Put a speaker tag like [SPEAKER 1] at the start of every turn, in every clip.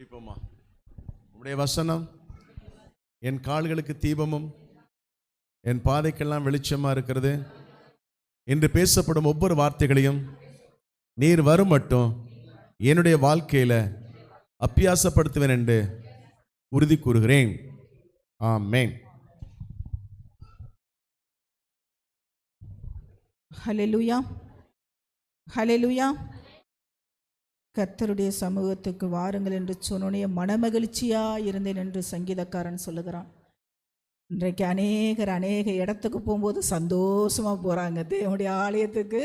[SPEAKER 1] ஜெபிப்போமா. உம்முடைய வசனம் என் கால்களுக்கு தீபமும் என் பாதைக்கெல்லாம் வெளிச்சமாக இருக்கிறது. இன்று பேசப்படும் ஒவ்வொரு வார்த்தைகளையும் நீர் வரும் மட்டும் என்னுடைய வாழ்க்கையில் அப்பியாசப்படுத்துவேன் என்று உறுதி கூறுகிறேன். ஆமென்.
[SPEAKER 2] ஹல்லேலூயா, ஹல்லேலூயா. கர்த்தருடைய சமூகத்துக்கு வாருங்கள் என்று சொன்னோனே மனமகிழ்ச்சியாக இருந்தேன் என்று சங்கீதக்காரன் சொல்லுகிறான். இன்றைக்கு அநேக இடத்துக்கு போகும்போது சந்தோஷமாக போகிறாங்க. தேவனுடைய ஆலயத்துக்கு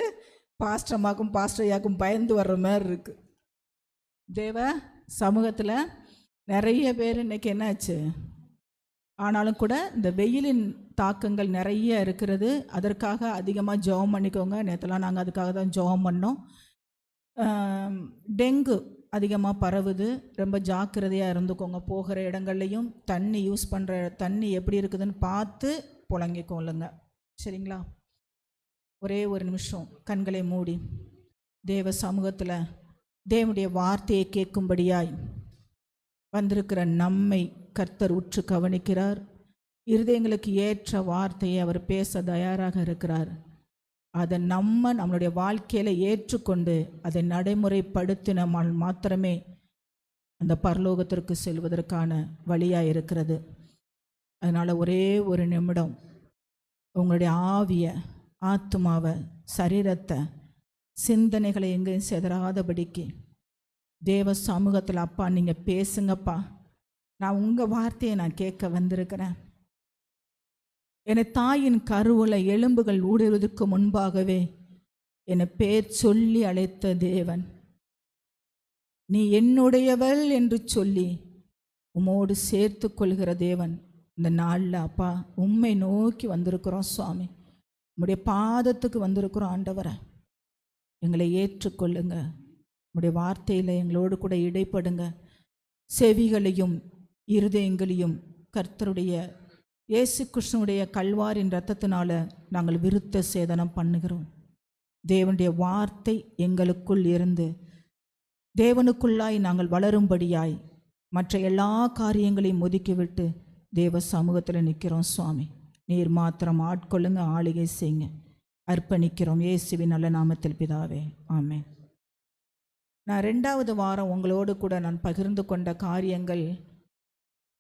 [SPEAKER 2] பாஸ்டர்மாக்கும் பாஸ்டரையாக்கும் பயந்து வர்ற மாதிரி இருக்குது. தேவ சமூகத்தில் நிறைய பேர் இன்றைக்கி என்னாச்சு, ஆனாலும் கூட இந்த வெயிலின் தாக்கங்கள் நிறைய இருக்கிறது. அதற்காக அதிகமாக ஜெபம் பண்ணிக்கோங்க. நேற்றுலாம் நாங்கள் அதுக்காக தான் ஜெபம் பண்ணோம். டெங்கு அதிகமாக பரவுது. ரொம்ப ஜாக்கிரதையாக இருந்துக்கோங்க. போகிற இடங்கள்லையும் தண்ணி யூஸ் பண்ணுற தண்ணி எப்படி இருக்குதுன்னு பார்த்து புழங்கிக்கொள்ளுங்க. சரிங்களா? ஒரே ஒரு நிமிஷம் கண்களை மூடி தேவ சமூகத்தில் தேவனுடைய வார்த்தையை கேட்கும்படியாய் வந்திருக்கிற நம்மை கர்த்தர் உற்று கவனிக்கிறார். இருதயங்களுக்கு ஏற்ற வார்த்தையை அவர் பேச தயாராக இருக்கிறார். அதை நம்மளுடைய வாழ்க்கையில் ஏற்றுக்கொண்டு அதை நடைமுறைப்படுத்தினால் மாத்திரமே அந்த பரலோகத்திற்கு செல்வதற்கான வழியாக இருக்கிறது. அதனால் ஒரே ஒரு நிமிடம் உங்களுடைய ஆவியை, ஆத்மாவை, சரீரத்தை, சிந்தனைகளை எங்கேயும் செதறாதபடிக்கு தேவ சமூகத்தில், அப்பா நீங்கள் பேசுங்கப்பா, நான் உங்கள் வார்த்தையை நான் கேட்க வந்திருக்கிறேன். என்னை தாயின் கருவுல எலும்புகள் ஊடுருவதற்கு முன்பாகவே என்னை பேர் சொல்லி அழைத்த தேவன், நீ என்னுடையவள் என்று சொல்லி உம்மோடு சேர்த்து கொள்கிற தேவன். இந்த நாளில் அப்பா உம்மை நோக்கி வந்திருக்கிறோம் சுவாமி. உம்முடைய பாதத்துக்கு வந்திருக்கிறோம். ஆண்டவரை எங்களை ஏற்றுக்கொள்ளுங்க. உம்முடைய வார்த்தையில் எங்களோடு கூட இடைப்படுங்க. செவிகளையும் இருதயங்களையும் கர்த்தருடைய இயேசு கிருஷ்ணனுடைய கல்வாரின் இரத்தத்தினால நாங்கள் விருத்த சேதனம் பண்ணுகிறோம். தேவனுடைய வார்த்தை எங்களுக்குள் இருந்து தேவனுக்குள்ளாய் நாங்கள் வளரும்படியாய் மற்ற எல்லா காரியங்களையும் ஒதுக்கிவிட்டு தேவ சமூகத்தில் நிற்கிறோம். சுவாமி நீர் மாத்திரம் ஆட்கொள்ளுங்க, ஆளுகை செய்யுங்க. அர்ப்பணிக்கிறோம் இயேசுவின் நல்ல நாமத்தில் பிதாவே, ஆமென். நான் 2வது வாரம் உங்களோடு கூட நான் பகிர்ந்து கொண்ட காரியங்கள்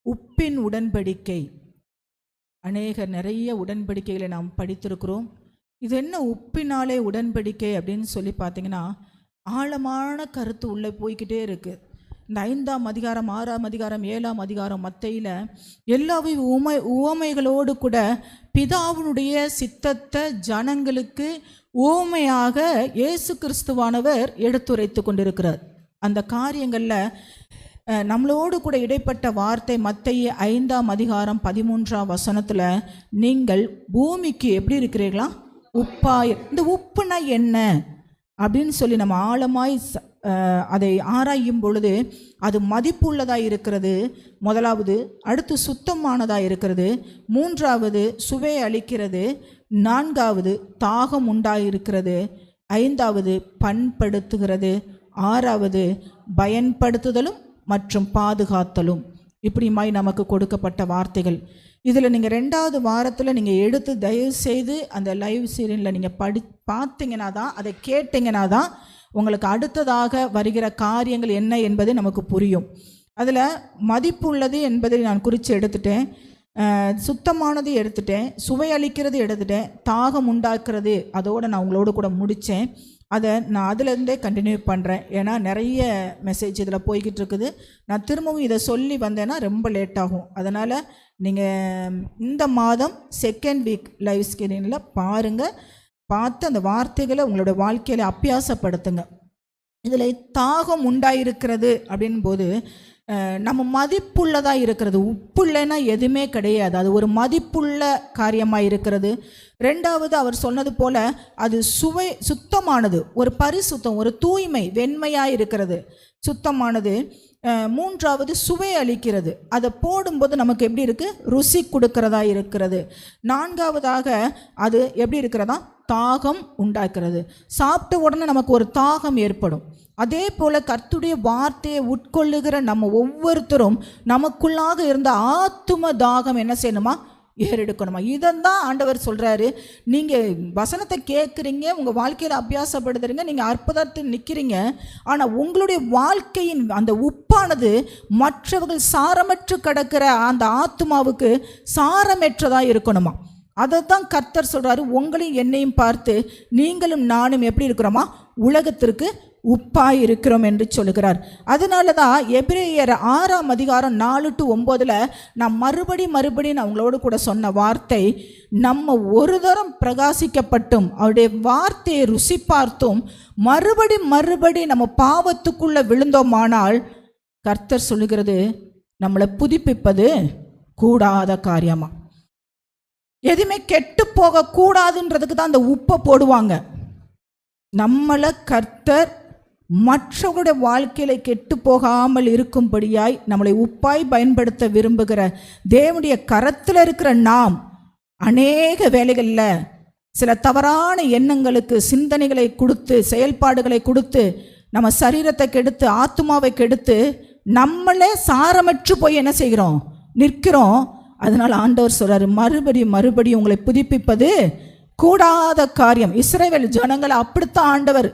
[SPEAKER 2] உப்பின் உடன்படிக்கை. நிறைய உடன்படிக்கைகளை நாம் படித்திருக்கிறோம். இது என்ன உப்பினாலே உடன்படிக்கை அப்படின்னு சொல்லி பார்த்தீங்கன்னா ஆழமான கருத்து உள்ளே போய்கிட்டே இருக்குது. இந்த 5ஆம் அதிகாரம், 6ஆம் அதிகாரம், 7ஆம் அதிகாரம் மத்தையில் எல்லாவும் உவமைகளோடு கூட பிதாவினுடைய சித்தத்தை ஜனங்களுக்கு உவமையாக இயேசு கிறிஸ்துவானவர் எடுத்துரைத்து கொண்டிருக்கிறார். அந்த காரியங்களில் நம்மளோடு கூட இடைப்பட்ட வார்த்தை மத்தேயு 5ஆம் அதிகாரம் 13ஆம் வசனத்தில், நீங்கள் பூமிக்கு எப்படி இருக்கிறீர்களா? உப்பாய். இந்த உப்புனா என்ன அப்படின்னு சொல்லி நம்ம ஆழமாய் அதை ஆராயும் பொழுது அது மதிப்புள்ளதாக இருக்கிறது, முதலாவது. அடுத்து சுத்தமானதாக இருக்கிறது, 3வது சுவை அளிக்கிறது, 4வது தாகம் உண்டாயிருக்கிறது, 5வது பண்படுத்துகிறது, 6வது பயன்படுத்துதலும் மற்றும் பாதுகாத்தலும். இப்படிமாய் நமக்கு கொடுக்கப்பட்ட வார்த்தைகள். இதில் நீங்கள் 2வது வாரத்தில் நீங்கள் எடுத்து தயவு செய்து அந்த லைவ் சீரியலில் நீங்கள் பார்த்தீங்கன்னா தான், அதை கேட்டிங்கன்னா தான் உங்களுக்கு அடுத்ததாக வருகிற காரியங்கள் என்ன என்பது நமக்கு புரியும். அதில் மதிப்பு உள்ளது என்பதை நான் குறித்து எடுத்துட்டேன், சுத்தமானது எடுத்துட்டேன், சுவை அளிக்கிறது எடுத்துட்டேன், தாகம் உண்டாக்குறது அதோடு நான் உங்களோடு கூட முடித்தேன். அதை நான் அதிலேருந்தே கண்டினியூ பண்ணுறேன். ஏன்னா நிறைய மெசேஜ் இதில் போய்கிட்டு இருக்குது. நான் திரும்பவும் இதை சொல்லி வந்தேன்னா ரொம்ப லேட் ஆகும். அதனால் நீங்கள் இந்த மாதம் 2nd வீக் லைவ் ஸ்கிரீனில் பாருங்கள். பார்த்து அந்த வார்த்தைகளை உங்களோட வாழ்க்கையில் அப்பியாசப்படுத்துங்க. இதில் தாகம் உண்டாயிருக்கிறது அப்படின் போது நம்ம மதிப்புள்ளதாக இருக்கிறது. உப்பு இல்லைன்னா எதுவுமே கிடையாது. அது ஒரு மதிப்புள்ள காரியமாக இருக்கிறது. 2வது அவர் சொன்னது போல் அது சுத்தமானது, ஒரு பரிசுத்தம், ஒரு தூய்மை, வெண்மையாக இருக்கிறது, சுத்தமானது. 3வது சுவை அளிக்கிறது. அதை போடும்போது நமக்கு எப்படி இருக்குது? ருசி கொடுக்கிறதா இருக்கிறது. 4வதாக அது எப்படி இருக்கிறதா? தாகம் உண்டாக்குறது. சாப்பிட்ட உடனே நமக்கு ஒரு தாகம் ஏற்படும். அதே போல கர்த்தருடைய வார்த்தையை உட்கொள்ளுகிற நம்ம ஒவ்வொருத்தரும் நமக்குள்ளாக இருந்த ஆத்தும தாகம் என்ன செய்யணுமா, ஏறெடுக்கணுமா. இதைத்தான் ஆண்டவர் சொல்றாரு. நீங்க வசனத்தை கேட்குறீங்க, உங்க வாழ்க்கையில அபியாசப்படுத்துறீங்க, நீங்க அற்புதத்தில் நிற்கிறீங்க. ஆனா உங்களுடைய வாழ்க்கையின் அந்த உப்பானது மற்றவர்கள் சாரமற்று கிடக்கிற அந்த ஆத்துமாவுக்கு சாரமற்றதா இருக்கணுமா. அதைத்தான் கர்த்தர் சொல்றாரு. உங்களையும் என்னையும் பார்த்து நீங்களும் நானும் எப்படி இருக்கிறோமா, உலகத்திற்கு உப்பாய் இருக்கிறோம் என்று சொல்லுகிறார். அதனால தான் எபிரேயர் 6ஆம் அதிகாரம் 4-9 நான் மறுபடி நான் உங்களோடு கூட சொன்ன வார்த்தை, நம்ம ஒரு தரம் பிரகாசிக்கப்பட்டும் அவருடைய வார்த்தையை ருசி பார்த்தும் மறுபடி நம்ம பாவத்துக்குள்ள விழுந்தோமானால் கர்த்தர் சொல்லுகிறது நம்மளை புதுப்பிப்பது கூடாத காரியமா. எதுவுமே கெட்டு போக கூடாதுன்றதுக்கு தான் அந்த உப்பை போடுவாங்க. நம்மளை கர்த்தர் மற்றவர்களுடைய வாழ்க்கையில கெட்டு போகாமல் இருக்கும்படியாய் நம்மளை உப்பாய் பயன்படுத்த விரும்புகிற தேவனுடைய கரத்தில் இருக்கிற நாம் அநேக வேலைகளில் சில தவறான எண்ணங்களுக்கு சிந்தனைகளை கொடுத்து செயல்பாடுகளை கொடுத்து நம்ம சரீரத்தை கெடுத்து ஆத்துமாவை கெடுத்து நம்மளே சாரமற்று போய் என்ன செய்கிறோம், நிற்கிறோம். அதனால் ஆண்டவர் சொல்றாரு, மறுபடியும் உங்களை புதுப்பிப்பது கூடாத காரியம். இஸ்ரவேல் ஜனங்களை அப்படித்தான் ஆண்டவர்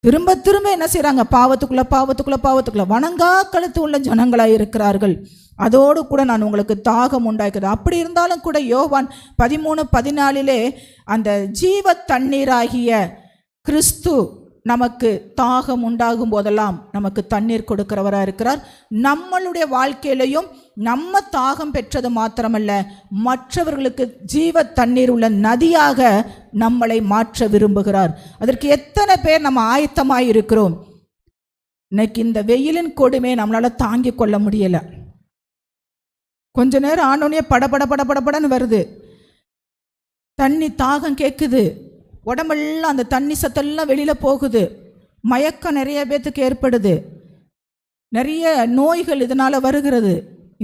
[SPEAKER 2] திரும்ப என்ன செய்கிறாங்க, பாவத்துக்குள்ள வணங்கா கழுத்து உள்ள ஜனங்களாக இருக்கிறார்கள். அதோடு கூட நான் உங்களுக்கு தாகம் உண்டாக்குறேன். அப்படி இருந்தாலும் கூட யோவான் 13:14 அந்த ஜீவ தண்ணீராகிய கிறிஸ்து நமக்கு தாகம் உண்டாகும் போதெல்லாம் நமக்கு தண்ணீர் கொடுக்கிறவராக இருக்கிறார். நம்மளுடைய வாழ்க்கையிலையும் நம்ம தாகம் பெற்றது மாத்திரமல்ல, மற்றவர்களுக்கு ஜீவ தண்ணீர் உள்ள நதியாக நம்மளை மாற்ற விரும்புகிறார். அதற்கு எத்தனை பேர் நம்ம ஆயத்தமாய் இருக்கிறோம்? இன்னைக்கு இந்த வெயிலின் கொடுமை நம்மளால தாங்கிக் கொள்ள முடியல. கொஞ்ச நேரம் ஆனோடனே படபடன்னு வருது, தண்ணி தாகம் கேட்குது, உடம்பெல்லாம் அந்த தண்ணி சத்தெல்லாம் வெளியில் போகுது, மயக்கம் நிறைய பேர்த்துக்கு ஏற்படுது, நிறைய நோய்கள் இதனால் வருகிறது.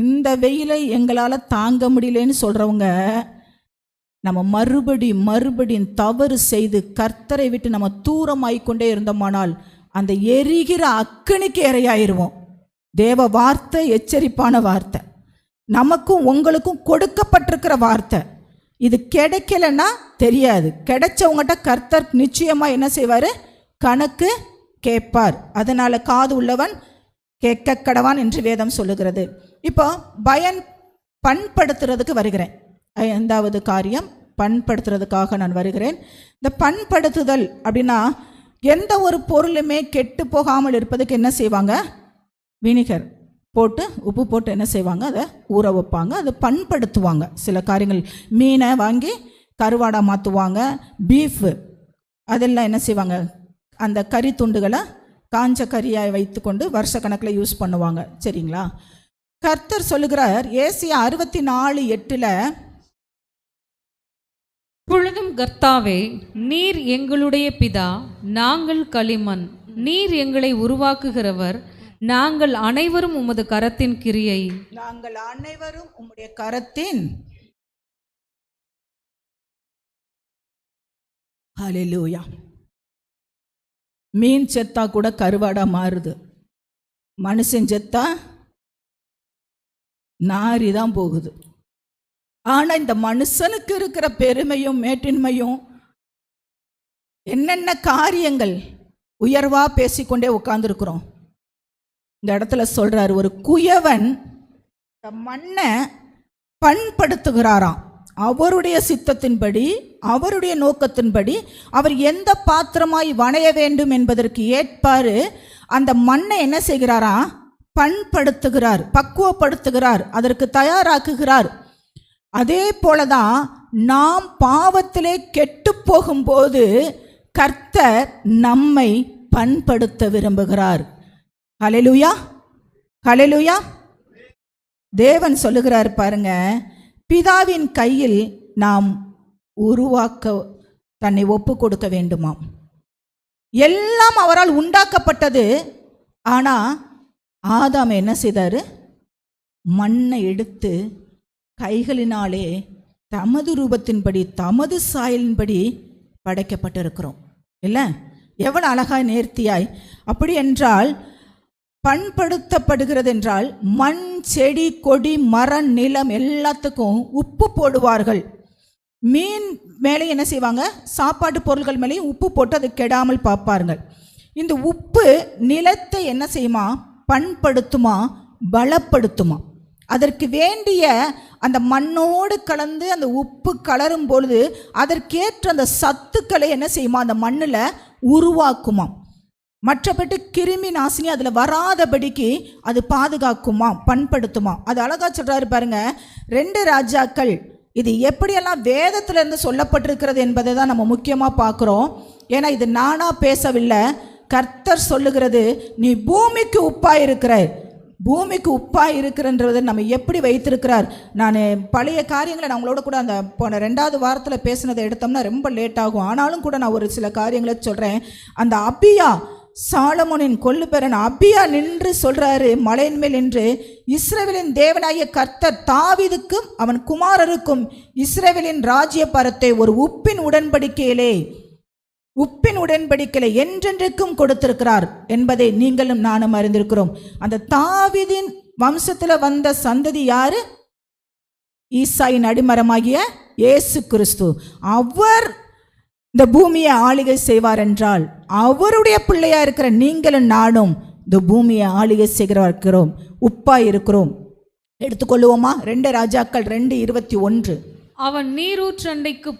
[SPEAKER 2] இந்த வெயிலை எங்களால் தாங்க முடியலன்னு சொல்கிறவங்க நம்ம மறுபடியும் தவறு செய்து கர்த்தரை விட்டு நம்ம தூரமாயிக்கொண்டே இருந்தோமானால் அந்த எரிகிற அக்கினிக்கு இரையாயிருவோம். தேவ வார்த்தை எச்சரிப்பான வார்த்தை, நமக்கும் உங்களுக்கும் கொடுக்கப்பட்டிருக்கிற வார்த்தை. இது கிடைக்கலன்னா தெரியாது, கிடைச்சவங்ககிட்ட கர்த்தர் நிச்சயமாக என்ன செய்வார், கணக்கு கேட்பார். அதனால் காது உள்ளவன் கேட்க கடவான் என்று வேதம் சொல்லுகிறது. இப்போ பண்படுத்துறதுக்கு வருகிறேன். 5வது காரியம், பண்படுத்துறதுக்காக நான் வருகிறேன். இந்த பண்படுத்துதல் அப்படின்னா எந்த ஒரு பொருளுமே கெட்டு போகாமல் இருப்பதுக்கு என்ன செய்வாங்க, வினிகர் போட்டு உப்பு போட்டு என்ன செய்வாங்க, அதை ஊற வைப்பாங்க, அதை பண்படுத்துவாங்க. சில காரியங்கள், மீனை வாங்கி கருவாடா மாற்றுவாங்க, பீஃபு அதெல்லாம் என்ன செய்வாங்க, அந்த கறி துண்டுகளை காஞ்ச கறியாய் வைத்து கொண்டு வருஷ கணக்கில் யூஸ் பண்ணுவாங்க. சரிங்களா? கர்த்தர் சொல்லுகிறார் ஏசியா 64:8
[SPEAKER 3] பொழுதும் கர்த்தாவே, நீர் எங்களுடைய பிதா, நாங்கள் களிமண், நீர் எங்களை உருவாக்குகிறவர், நாங்கள் அனைவரும் உமது கரத்தின் கிரியை.
[SPEAKER 2] நாங்கள் அனைவரும் உம்முடைய கரத்தின். ஹல்லேலூயா. மீன் செத்தா கூட கருவாடா மாறுது, மனுஷன் செத்தா நாரி தான் போகுது. ஆனா இந்த மனுஷனுக்கு இருக்கிற பெருமையும் மேட்டின்மையும் என்னென்ன காரியங்கள் உயர்வா பேசிக்கொண்டே உட்கார்ந்துருக்கிறோம். இந்த இடத்துல சொல்றாரு, ஒரு குயவன் மண்ணை பண்படுத்துகிறாராம். அவருடைய சித்தத்தின்படி, அவருடைய நோக்கத்தின்படி அவர் எந்த பாத்திரமாய் வணைய வேண்டும் என்பதற்கு ஏற்பாறு அந்த மண்ணை என்ன செய்கிறாராம், பண்படுத்துகிறார், பக்குவப்படுத்துகிறார், அதற்கு தயாராக்குகிறார். அதே போலதான் நாம் பாவத்திலே கெட்டு போகும்போது கர்த்தர் நம்மை பண்படுத்த விரும்புகிறார். ஹல்லேலூயா, ஹல்லேலூயா. தேவன் சொல்லுகிறார் பாருங்க, பிதாவின் கையில் நாம் உருவாக்க தன்னை ஒப்பு கொடுக்க வேண்டுமாம். எல்லாம் அவரால் உண்டாக்கப்பட்டது. ஆனா ஆதாம் என்ன செய்தாரு, மண்ணை எடுத்து கைகளினாலே தமது ரூபத்தின்படி தமது சாயலின்படி படைக்கப்பட்டிருக்கிறோம் இல்லை? எவ்வளோ அழகாய் நேர்த்தியாய். அப்படி என்றால் பண்படுத்தப்படுகிறது என்றால் மண், செடி, கொடி, மரம், நிலம் எல்லாத்துக்கும் உப்பு போடுவார்கள். மீன் மேலே என்ன செய்வாங்க, சாப்பாட்டு பொருட்கள் மேலேயும் உப்பு போட்டு அது கெடாமல் பார்ப்பார்கள். இந்த உப்பு நிலத்தை என்ன செய்யுமா, பண்படுத்துமா, பலப்படுத்துமா. அதற்கு வேண்டிய அந்த மண்ணோடு கலந்து அந்த உப்பு கலரும் பொழுது அதற்கேற்ற அந்த சத்துக்களை என்ன செய்யுமா, அந்த மண்ணில் உருவாக்குமா. மற்றபடி கிருமி நாசினி அதில் வராதபடிக்கு அது பாதுகாக்குமா, பண்படுத்துமா. அது அழகா சொல்கிறாரு பாருங்க 2 ராஜாக்கள். இது எப்படியெல்லாம் வேதத்திலிருந்து சொல்லப்பட்டிருக்கிறது என்பதை தான் நம்ம முக்கியமாக பார்க்குறோம். ஏன்னா இது நானாக பேசவில்லை, கர்த்தர் சொல்லுகிறது. நீ பூமிக்கு உப்பாக இருக்கிற, பூமிக்கு உப்பாக இருக்கிறன்றதை நம்ம எப்படி வைத்திருக்கிறார். நான் பழைய காரியங்களை நான் உங்களோட கூட அந்த போன 2வது வாரத்தில் பேசினதை எடுத்தோம்னா ரொம்ப லேட் ஆகும். ஆனாலும் கூட நான் ஒரு சில காரியங்களை சொல்கிறேன். அந்த அபியா, சாலமோனின் கொல்லுப்பேரன் அபியா நின்று சொல்கிறாரு மலையின் மேல் நின்று, இஸ்ரவேலின் தேவனாகிய கர்த்தர் தாவீதுக்கும் அவன் குமாரருக்கும் இஸ்ரவேலின் ராஜ்யபாரத்தை ஒரு உப்பின் உடன்படிக்கையிலே என்றென்றைக்கும் கொடுத்திருக்கிறார் என்பதை நீங்களும் நானும் அறிந்திருக்கிறோம். அந்த தாவீதின் வம்சத்தில் வந்த சந்ததி யாரு? ஈசாயின் அடிமரமாகிய இயேசு கிறிஸ்து. அவர் இந்த பூமியை ஆளுகை செய்வார் என்றால் அவருடைய பிள்ளையா இருக்கிற நீங்களும் நானும் இந்த பூமியை ஆளுகை செய்கிறோம், உப்பா இருக்கிறோம். எடுத்துக்கொள்ளுவோமா? 2 ராஜாக்கள் 2:21.
[SPEAKER 3] அவன் நீரூற்றண்டைக்கு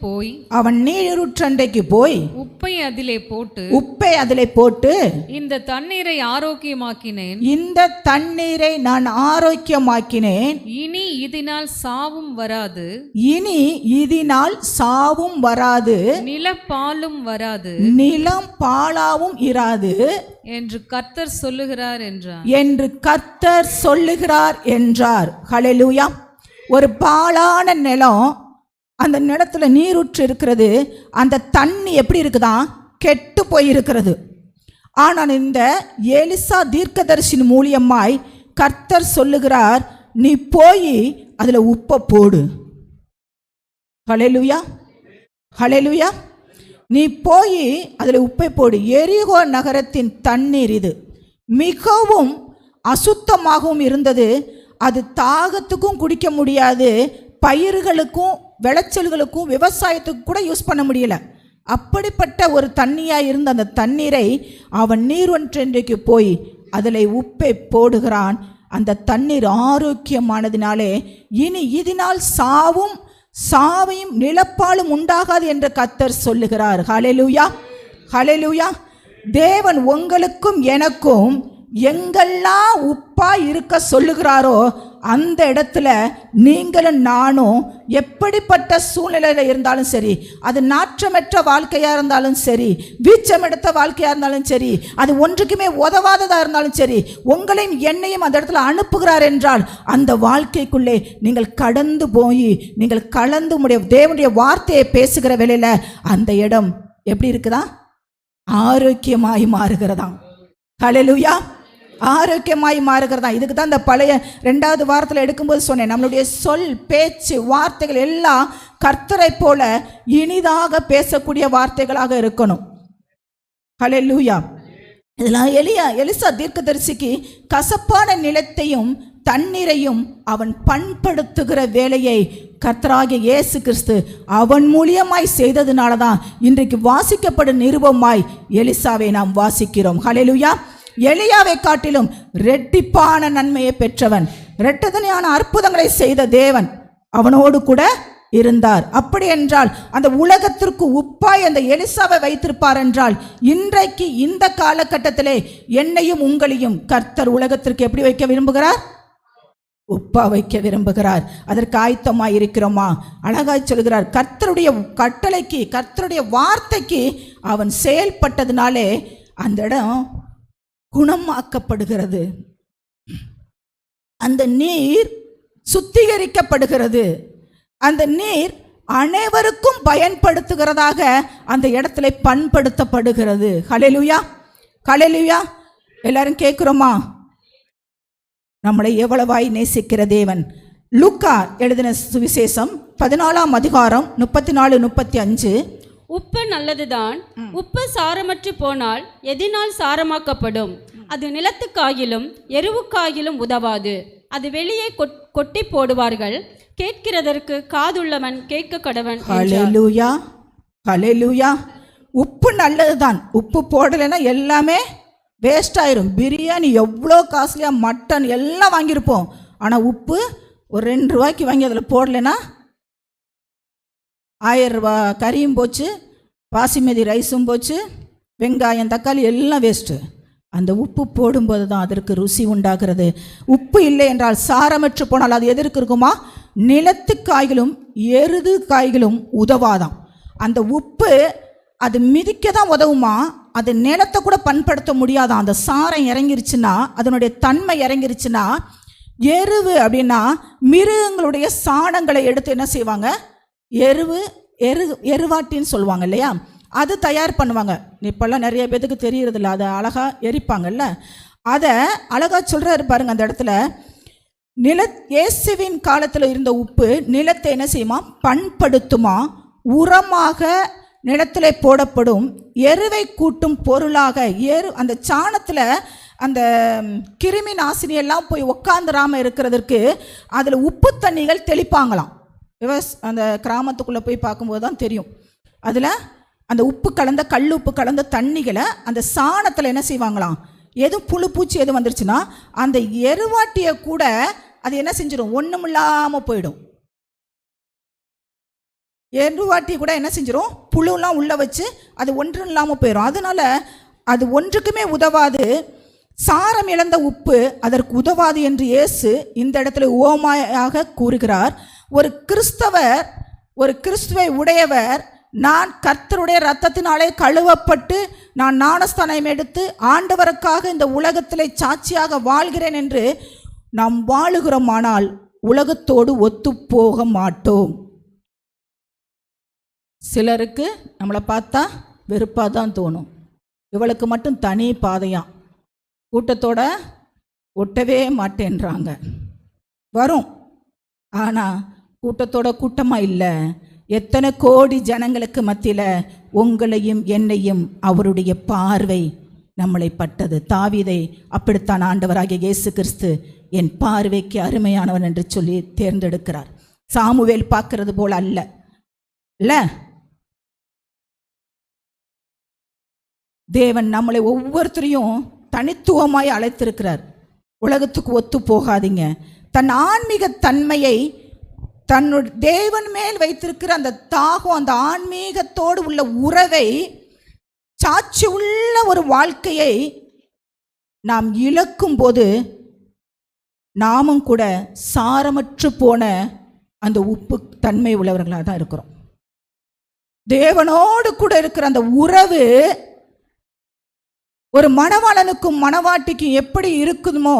[SPEAKER 2] போய்
[SPEAKER 3] உப்பை அதிலே போட்டு இந்த தண்ணீரை நான் ஆரோக்கியமாக்கினேன். இனி இதனால் சாவும் வராது, நிலம் பாலாவும் இராது என்று கர்த்தர் சொல்லுகிறார்
[SPEAKER 2] என்றார். ஹல்லேலூயா. ஒரு பாலான நிலம், அந்த நிலத்துல நீரூற்று இருக்கிறது, அந்த தண்ணி எப்படி இருக்குதா, கெட்டு போயிருக்கிறது. ஆனால் இந்த எலிசா தீர்க்கதரிசின் மூலியமாய் கர்த்தர் சொல்லுகிறார், நீ போய் அதுல உப்பை போடு. ஹல்லேலூயா, ஹல்லேலூயா. நீ போய் அதுல உப்பை போடு. எரிகோ நகரத்தின் தண்ணீர் இது மிகவும் அசுத்தமாகவும் இருந்தது. அது தாகத்துக்கும் குடிக்க முடியாது, பயிர்களுக்கும் விளைச்சல்களுக்கும் விவசாயத்துக்கு கூட யூஸ் பண்ண முடியல. அப்படிப்பட்ட ஒரு தண்ணியாக இருந்த அந்த தண்ணீரை அவன் நீரொன்றென்றைக்கு போய் அதில் உப்பை போடுகிறான். அந்த தண்ணீர் ஆரோக்கியமானதினாலே இனி இதனால் சாவையும் நிலப்பாலும் உண்டாகாது என்று கர்த்தர் சொல்லுகிறார். ஹல்லேலூயா, ஹல்லேலூயா. தேவன் உங்களுக்கும் எனக்கும் எங்கெல்லாம் உப்பா இருக்க சொல்லுகிறாரோ அந்த இடத்துல நீங்களும் நானும் எப்படிப்பட்ட சூழ்நிலையில இருந்தாலும் சரி, அது நாற்றமற்ற வாழ்க்கையா இருந்தாலும் சரி, வீச்சம் எடுத்த வாழ்க்கையா இருந்தாலும் சரி, அது ஒன்றுக்குமே உதவாததா இருந்தாலும் சரி, உங்களையும் என்னையும் அந்த இடத்துல அனுப்புகிறார் என்றால் அந்த வாழ்க்கைக்குள்ளே நீங்கள் கடந்து போய் நீங்கள் கலந்து தேவனுடைய வார்த்தையை பேசுகிற வேளையில அந்த இடம் எப்படி இருக்குதா, ஆரோக்கியமாய் மாறுகிறதா. ஹல்லேலூயா, ஆரோக்கியமாய் மாறுகிறதா. இதுக்கு தான் இந்த பழைய 2வது வாரத்தில் எடுக்கும்போது சொன்னேன், நம்மளுடைய சொல், பேச்சு, வார்த்தைகள் எல்லாம் கர்த்தரை போல இனிதாக பேசக்கூடிய வார்த்தைகளாக இருக்கணும். ஹல்லேலூயா. இதெல்லாம் எலிசா தீர்க்கதரிசிக்கு கசப்பான நிலத்தையும் தண்ணீரையும் அவன் பண்படுத்துகிற வேலையை கர்த்தராகிய இயேசு கிறிஸ்து அவன் மூலியமாய் செய்ததுனால தான் இன்றைக்கு வாசிக்கப்படும் நிருபமாய் எலிசாவை நாம் வாசிக்கிறோம். ஹல்லேலூயா. எலியாவை காட்டிலும் ரெட்டிப்பான நன்மையை பெற்றவன், இரட்டத்தனையான அற்புதங்களை செய்த தேவன் அவனோடு கூட இருந்தார். அப்படி என்றால் அந்த உலகத்திற்கு உப்பாய் அந்த எலிசாவை வைத்திருப்பார் என்றால் இன்றைக்கு இந்த காலகட்டத்திலே என்னையும் உங்களையும் கர்த்தர் உலகத்திற்கு எப்படி வைக்க விரும்புகிறார்? உப்பா வைக்க விரும்புகிறார். அதற்கு ஆயத்தமாய் இருக்கிறோமா? அழகாய் சொல்கிறார், கர்த்தருடைய கட்டளைக்கு, கர்த்தருடைய வார்த்தைக்கு அவன் செயல்பட்டதுனாலே அந்த இடம் குணமாக்கப்படுகிறது. அந்த நீர் சுத்திகரிக்கப்படுகிறது. அந்த நீர் அனைவருக்கும் பயன்படுத்துகிறதாக அந்த இடத்துல பண்படுத்தப்படுகிறது. ஹல்லேலூயா, ஹல்லேலூயா. எல்லாரும் கேட்குறோமா? நம்மளை எவ்வளவாய் நேசிக்கிற தேவன். லூக்கா எழுதின சுவிசேஷம் 14ஆம் அதிகாரம் 34-35.
[SPEAKER 4] உப்பு நல்லதுதான். உப்பு சாரமற்று போனால் எதினால் சாரமாக்கப்படும்? அது நிலத்துக்காயிலும் எருவுக்காயிலும் உதவாது. அது வெளியே கொட்டி போடுவார்கள். கேட்கிறதற்கு காதுள்ளவன் கேட்க கடவன்.
[SPEAKER 2] ஹல்லேலூயா, ஹல்லேலூயா. உப்பு நல்லதுதான். உப்பு போடலைன்னா எல்லாமே வேஸ்ட் ஆயிரும். பிரியாணி எவ்வளோ காஸ்ட்லியாக, மட்டன் எல்லாம் வாங்கியிருப்போம். ஆனால் உப்பு ஒரு 2 ரூபாய்க்கு வாங்கி அதில் போடலைன்னா 1000 ரூபா கறியும் போச்சு, பாசிமதி ரைஸும் போச்சு, வெங்காயம் தக்காளி எல்லாம் வேஸ்ட்டு. அந்த உப்பு போடும்போது தான் அதற்கு ருசி உண்டாகிறது. உப்பு இல்லை என்றால் சாரமற்று போனால் அது எதற்கு இருக்குமா? நிலத்து காய்களும் எருது காய்களும் உதவாதான். அந்த உப்பு அது மிதிக்க தான் உதவுமா, அது நிலத்தை கூட பண்படுத்த முடியாதான். அந்த சாரம் இறங்கிருச்சுன்னா, அதனுடைய தன்மை இறங்கிருச்சுன்னா, எருவு அப்படின்னா மிருகங்களுடைய சாணங்களை எடுத்து என்ன செய்வாங்க? எருவாட்டின்னு சொல்லுவாங்க இல்லையா, அது தயார் பண்ணுவாங்க. இப்போல்லாம் நிறைய பேத்துக்கு தெரியறதில்ல, அதை அழகாக எரிப்பாங்கல்ல. அதை அழகாக சொல்கிறாரு பாருங்க அந்த இடத்துல. இயேசுவின் காலத்தில் இருந்த உப்பு நிலத்தை என்ன செய்யுமா? பண்படுத்துமா. உரமாக நிலத்தில் போடப்படும். எருவை கூட்டும் பொருளாக அந்த சாணத்தில் அந்த கிருமி நாசினியெல்லாம் போய் உக்காந்துராமல் இருக்கிறதுக்கு அதில் உப்பு தண்ணிகள் தெளிப்பாங்களாம். அந்த கிராமத்துக்குள்ளே போய் பார்க்கும்போது தான் தெரியும். அதில் அந்த உப்பு கலந்த கல் உப்பு கலந்த தண்ணிகளை அந்த சாணத்தில் என்ன செய்வாங்களாம்? எதுவும் புழு பூச்சி எதுவும் வந்துருச்சுன்னா அந்த எருவாட்டியை கூட அது என்ன செஞ்சிடும்? ஒன்றும் இல்லாமல் போயிடும். எருவாட்டி கூட என்ன செஞ்சிடும்? புழுலாம் உள்ளே வச்சு அது ஒன்றும் இல்லாமல் போயிடும். அதனால அது ஒன்றுக்குமே உதவாது. சாரம் இழந்த உப்பு அதற்கு உதவாது என்று இயேசு இந்த இடத்துல உவமையாக கூறுகிறார். ஒரு கிறிஸ்துவை உடையவர், நான் கர்த்தருடைய இரத்தத்தினாலே கழுவப்பட்டு நான் ஞானஸ்தானம் எடுத்து ஆண்டவருக்காக இந்த உலகத்திலே சாட்சியாக வாழ்கிறேன் என்று நாம் வாழுகிறோமானால் உலகத்தோடு ஒத்து போக மாட்டோம். சிலருக்கு நம்மளை பார்த்தா வெறுப்பாக தான் தோணும். இவளுக்கு மட்டும் தனி பாதையாம், கூட்டத்தோட ஒட்டவே மாட்டேன்றாங்க. வரும், ஆனால் கூட்டத்தோட கூட்டமாக இல்லை. எத்தனை கோடி ஜனங்களுக்கு மத்தியில் உங்களையும் என்னையும் அவருடைய பார்வை நம்மளை பட்டது. தாவீதை அப்படித்தான் ஆண்டவராகிய இயேசு கிறிஸ்து என் பார்வைக்கு அருமையானவன் என்று சொல்லி தேர்ந்தெடுக்கிறார். சாமுவேல் பார்க்கறது போல அல்ல இல்ல. தேவன் நம்மளை ஒவ்வொருத்தரையும் தனித்துவமாய் அழைத்திருக்கிறார். உலகத்துக்கு ஒத்து போகாதீங்க. தன் ஆன்மீக தன்மையை, தன்னுடைய தேவன் மேல் வைத்திருக்கிற அந்த தாகம், அந்த ஆன்மீகத்தோடு உள்ள உறவை, சாட்சி உள்ள ஒரு வாழ்க்கையை நாம் இழக்கும் போது நாமும் கூட சாரமற்று போன அந்த உப்பு தன்மை உள்ளவர்களாக தான் இருக்கிறோம். தேவனோடு கூட இருக்கிற அந்த உறவு ஒரு மணவாளனுக்கும் மணவாட்டிக்கும் எப்படி இருக்குமோ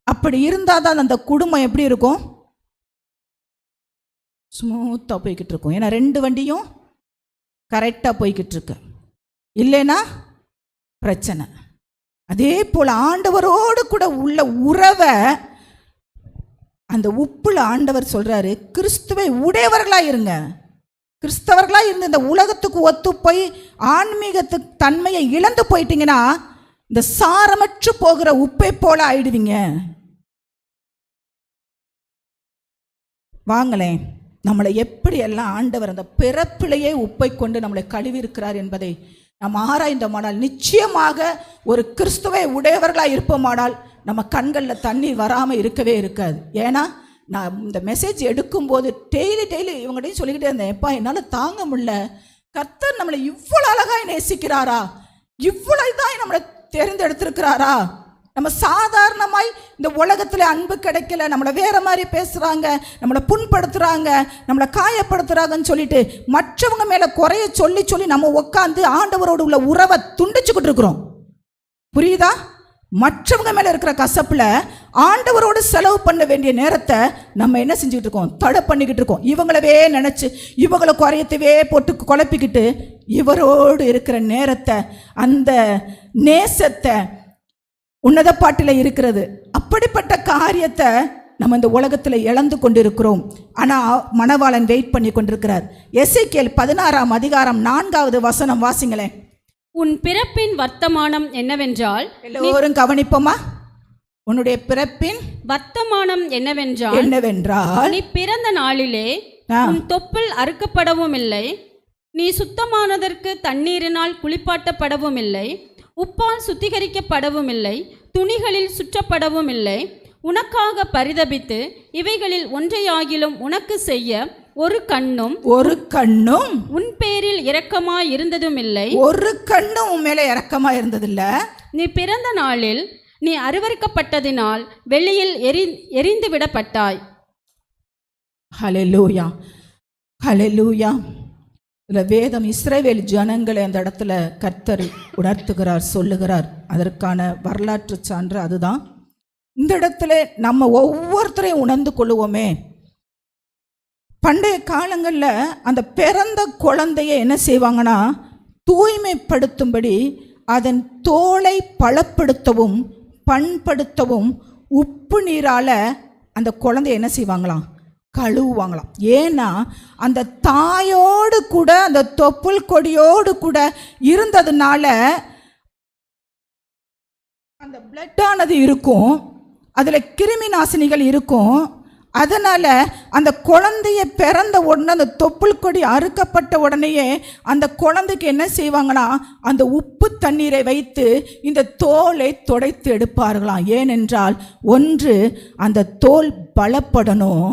[SPEAKER 2] அப்படி இருந்தால் தான் அந்த குடும்பம் எப்படி இருக்கும்? ஸ்மூத்தாக போய்கிட்டு இருக்கும். ஏன்னா 2 வண்டியும் கரெக்டாக போய்கிட்டு இருக்கு. இல்லைன்னா பிரச்சனை. அதே போல் ஆண்டவரோடு கூட உள்ள உறவை அந்த உப்புல ஆண்டவர் சொல்றாரு, கிறிஸ்துவை உடையவர்களாக இருங்க. கிறிஸ்தவர்களாக இருந்து இந்த உலகத்துக்கு ஒத்து போய் ஆன்மீகத்துக்கு தன்மையை இழந்து போயிட்டீங்கன்னா இந்த சாரமற்று போகிற உப்பை போல ஆயிடுவீங்க. வாங்களேன், நம்மளை எப்படியெல்லாம் ஆண்டவர் அந்த பிறப்பிலேயே உப்பை கொண்டு நம்மளை கழுவி இருக்கிறார் என்பதை நாம் ஆராய்ந்தோமானால் நிச்சயமாக ஒரு கிறிஸ்துவை உடையவர்களாக இருப்போமானால் நம்ம கண்களில் தண்ணீர் வராமல் இருக்கவே இருக்காது. ஏன்னா நான் இந்த மெசேஜ் எடுக்கும்போது டெய்லி இவங்ககிட்டையும் சொல்லிக்கிட்டே இருந்தேன், எப்பா என்னால் தாங்க முடியல, கர்த்தர் நம்மளை இவ்வளோ அழகாய் நேசிக்கிறாரா, இவ்வளோ இதாக நம்மளை தேர்ந்தெடுத்திருக்கிறாரா. நம்ம சாதாரணமாய் இந்த உலகத்தில் அன்பு கிடைக்கல, நம்மளை வேற மாதிரி பேசுகிறாங்க, நம்மளை புண்படுத்துகிறாங்க, நம்மளை காயப்படுத்துகிறாங்கன்னு சொல்லிட்டு மற்றவங்க மேலே குறைய சொல்லி நம்ம உட்காந்து ஆண்டவரோடு உள்ள உறவை துண்டிச்சுக்கிட்டு இருக்கிறோம். புரியுதா? மற்றவங்க மேலே இருக்கிற கசப்பில் ஆண்டவரோடு செலவு பண்ண வேண்டிய நேரத்தை நம்ம என்ன செஞ்சுக்கிட்டு இருக்கோம்? தடை பண்ணிக்கிட்டு இருக்கோம். இவங்களவே நினச்சி இவங்களை குறையத்தவே போட்டு குழப்பிக்கிட்டு இவரோடு இருக்கிற நேரத்தை, அந்த நேசத்தை, உன்னத பாட்டில் இருக்கிறது அப்படிப்பட்ட காரியத்தை நம்ம இந்த உலகத்தில் இழந்து கொண்டிருக்கிறோம். ஆனால் மணவாளன் வெயிட் பண்ணி கொண்டிருக்கிறார். எசேக்கியேல் 16 வசனம் வாசிங்களேன்.
[SPEAKER 4] உன் பிறப்பின் வர்த்தமானம் என்னவென்றால்,
[SPEAKER 2] எல்லோரும் கவனிப்போமா? உன்னுடைய பிறப்பின்
[SPEAKER 4] வர்த்தமானம் என்னவென்றால்,
[SPEAKER 2] நீ
[SPEAKER 4] பிறந்த நாளிலே உன் தொப்புள் அறுக்கப்படவும் இல்லை, நீ சுத்தமானதற்கு தண்ணீரினால் குளிப்பாட்டப்படவும் இல்லை, உப்பால் சுத்திகரிக்கப்படவும் இல்லை, துணிகளில் சுற்றப்படவும் இல்லை, உனக்காக பரிதபித்து இவைகளில் ஒன்றையாகிலும் உனக்கு செய்ய ஒரு கண்ணும் உன் பேரில் இரக்கமாய் இருந்ததும் இல்லை.
[SPEAKER 2] ஒரு கண்ணும் உன் மேல இரக்கமாய் இருந்ததில்ல.
[SPEAKER 4] நீ பிறந்த நாளில் நீ அருவருக்கப்பட்டதினால் வெளியில் எரிந்து விடப்பட்டாய்.
[SPEAKER 2] ஹல்லேலூயா, ஹல்லேலூயா. இதுல வேதம் இஸ்ரவேல் ஜனங்களை அந்த இடத்துல கர்த்தர் உணர்த்துகிறார், சொல்லுகிறார். அதற்கான வரலாற்று சான்று அதுதான். இந்த இடத்துல நம்ம ஒவ்வொருத்தரையும் உணர்ந்து கொள்ளுவோமே. பண்டைய காலங்களில் அந்த பிறந்த குழந்தைய என்ன செய்வாங்கன்னா, தூய்மைப்படுத்தும்படி அதன் தோலை பலப்படுத்தவும் பண்படுத்தவும் உப்பு நீரால் அந்த குழந்தைய என்ன செய்வாங்களாம், கழுவுவாங்களாம். ஏன்னா அந்த தாயோடு கூட அந்த தொப்புள் கொடியோடு கூட இருந்ததுனால அந்த பிளட்டானது இருக்கும், அதில் கிருமி நாசினிகள் இருக்கும். அதனால் அந்த குழந்தைய பிறந்த உடனே அந்த தொப்புள் கொடி அறுக்கப்பட்ட உடனேயே அந்த குழந்தைக்கு என்ன செய்வாங்கன்னா, அந்த உப்பு தண்ணீரை வைத்து இந்த தோலை துடைத்து எடுப்பார்களாம். ஏனென்றால் ஒன்று அந்த தோல் பலப்படணும்,